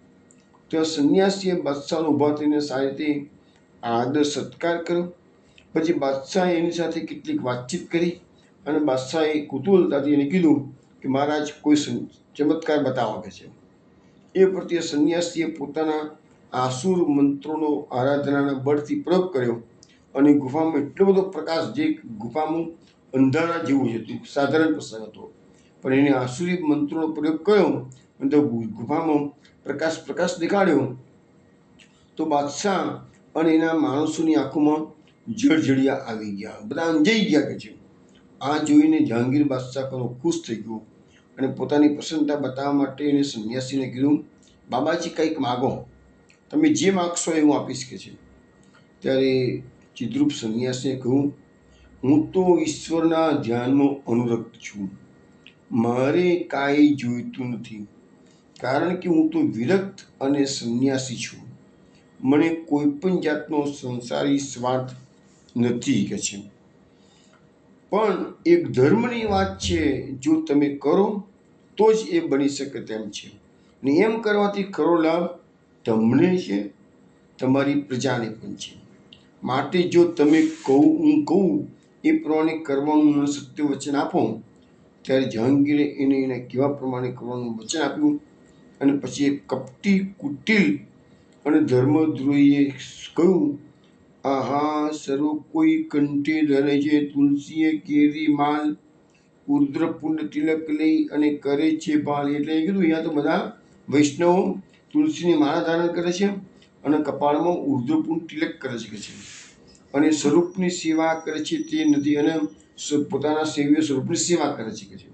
તો આ સંન્યાસીએ બાદશાહનો ઊભા થઈને સારી રીતે આદર સત્કાર કર્યો. પછી બાદશાહે એની સાથે કેટલીક વાતચીત કરી અને બાદશાહે કુતૂહલતાથી એને કીધું કે મહારાજ કોઈ ચમત્કાર બતાવો કે છે. એ પ્રત્યે સંન્યાસીએ પોતાના આસુર મંત્રોનો આરાધનાના બળથી પ્રયોગ કર્યો અને ગુફામાં એટલો બધો પ્રકાશ, જે ગુફામાં અંધારા જેવું જ હતું, સાધારણ પ્રસંગ હતો, પણ એને આસુરી મંત્રોનો પ્રયોગ કર્યો અને તો ગુફામાં પ્રકાશ દેખાડ્યો. તો બાદશાહ અને એના માણસોની આંખોમાં જળજળિયા આવી ગયા, બધા અંજાઈ ગયા કે છે. આ જોઈને જહાંગીર બાદશાહ ઘણો ખુશ થઈ ગયો અને પોતાની પ્રસન્નતા બતાવવા માટે એને સંન્યાસીને કીધું, બાબાજી કંઈક માગો, તમે જે માગશો એ હું આપીશ કે છે. ત્યારે ચિદ્રૂપ સંન્યાસીએ કહ્યું, હું તો ઈશ્વરના ધ્યાનમાં અનુરક્ત છું, મારે કાંઈ જોઈતું નથી, કારણ કે હું તો વિરક્ત અને સંન્યાસી છું. મને કોઈ પણ જાતનો સંસારી સ્વાર્થ નથી કે છે. પણ એક ધર્મની વાત છે, જો તમે કરો તો જ એ બની શકે તેમ છે, ને એમ કરવાથી ખરો લાભ તમને છે, તમારી પ્રજાને પણ છે. માટે જો તમે હું કહું એ પ્રમાણે કરવાનું મને સત્ય વચન આપો. ત્યારે જહાંગીરે એને કેવા પ્રમાણે કરવાનું વચન આપ્યું અને પછી એક કપટી કુટિલ અને ધર્મદ્રોહીએ કહ્યું, આહા સર્વ કોઈ કંઠે ધરે છે તુલસીએ કેરી માલ, ઉર્દ્રપુંડ તિલક લઈ અને કરે છે ભાલ. એટલે એ કીધું અહીંયા તો બધા વૈષ્ણવો તુલસીની માળા ધારણ કરે છે અને કપાળમાં ઉર્ધ્વપુંડ તિલક કરે છે અને સ્વરૂપની સેવા કરે છે તે નથી, અને પોતાના સેવ્ય સ્વરૂપની સેવા કરે છે.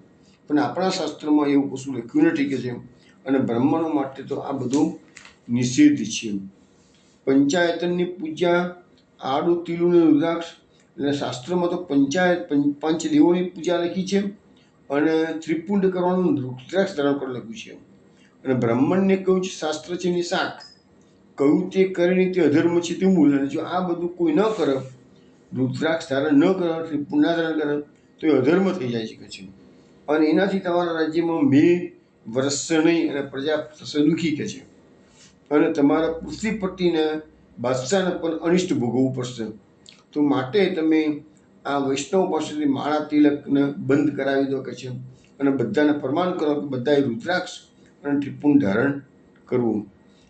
પણ આપણા શાસ્ત્રમાં એવું કશું લખ્યું નથી કે છે, અને બ્રાહ્મણો માટે તો આ બધું નિષેધ છે. પંચાયતનની પૂજા, આડું તીલું ને રુદ્રાક્ષ, એટલે શાસ્ત્રમાં તો પંચદેવોની પૂજા લખી છે અને ત્રિપુંડ કરવાનું રુદ્રાક્ષ ધારણ કરવા લખ્યું છે. અને બ્રાહ્મણને કહ્યું છે શાસ્ત્ર છે એની શાખ, કહ્યું તે કરીને તે અધર્મ છે તે મૂળ. અને જો આ બધું કોઈ ન કરે, રુદ્રાક્ષ ધારણ ન કરે, ત્રિપુંડ ના ધારણ કરે, તો એ અધર્મ થઈ જાય છે. અને એનાથી તમારા રાજ્યમાં મેઘ વરસશે નહીં અને પ્રજા થશે દુઃખી છે. અને તમારા પૃથ્વીપતિને બાદશાહને પણ અનિષ્ટ ભોગવવું પડશે. તો માટે તમે આ વૈષ્ણવ પાસેથી માળા તિલકને બંધ કરાવી દો કે છે, અને બધાને પ્રમાણ કરો કે બધાએ રુદ્રાક્ષ અને ત્રિપુંડ ધારણ કરવું.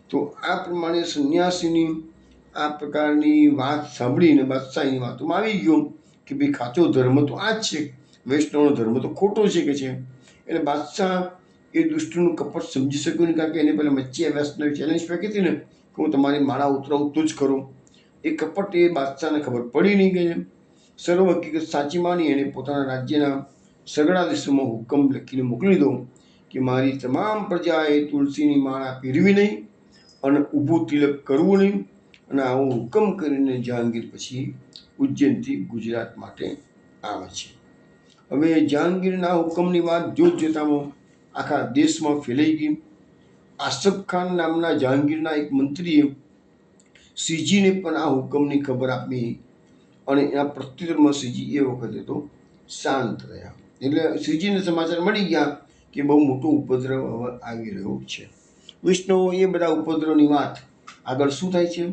તો આ પ્રમાણે સંન્યાસીની આ પ્રકારની વાત સાંભળીને બાદશાહની વાતોમાં આવી ગયો કે ભાઈ ખાચો ધર્મ તો આ જ છે, વૈષ્ણવનો ધર્મ તો ખોટો છે કે છે. એટલે બાદશાહ એ દુષ્ટનું કપટ સમજી શક્યું નહીં, કારણ કે એને પહેલાં મચ્છી વ્યાસને ચેલેન્જ ફેંકી હતી ને કે હું તમારી માળા ઉતરાવું તો જ કરું. એ કપટ એ બાદશાહને ખબર પડી નહીં ગઈ. સર્વ હકીકત સાચી માની એને પોતાના રાજ્યના સગડા દેશોમાં હુકમ લખીને મોકલી દીધો કે મારી તમામ પ્રજાએ તુલસીની માળા પહેરવી નહીં અને ઊભું તિલક કરવું નહીં. અને આવો હુકમ કરીને જહાંગીર પછી ઉજ્જૈનથી ગુજરાત માટે આવે છે. હવે જહાંગીરના હુકમની વાત જોતામાં આખા દેશમાં ફેલાઈ ગઈ. આસફ ખાન નામના જહાંગીરના એક મંત્રીએ શ્રીજીને પણ આ હુકમની ખબર આપી, અને એના પ્રત્યુત્તરમાં શ્રીજી એ વખતે તો શાંત રહ્યા. એટલે શ્રીજીને સમાચાર મળી ગયા કે બહુ મોટો ઉપદ્રવ હવે આવી રહ્યો છે. વૈષ્ણવો એ બધા ઉપદ્રવની વાત આગળ શું થાય છે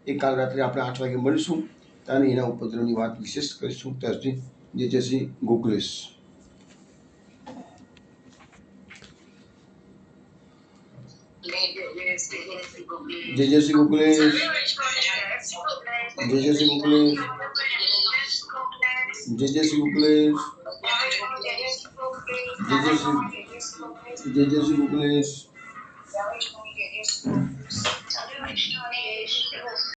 એ કાલ રાત્રે આપણે 8 વાગે મળીશું, ત્યારે એના ઉપદ્રવની વાત વિશેષ કરીશું. ત્યાં સુધી જય શ્રી ગોકુલેશ. જય શ્રી ગોકુલેશ. જય શ્રી ગોકુલેશ. જય શ્રી ગોકુલેશ. જય શ્રી ગોકુલેશ.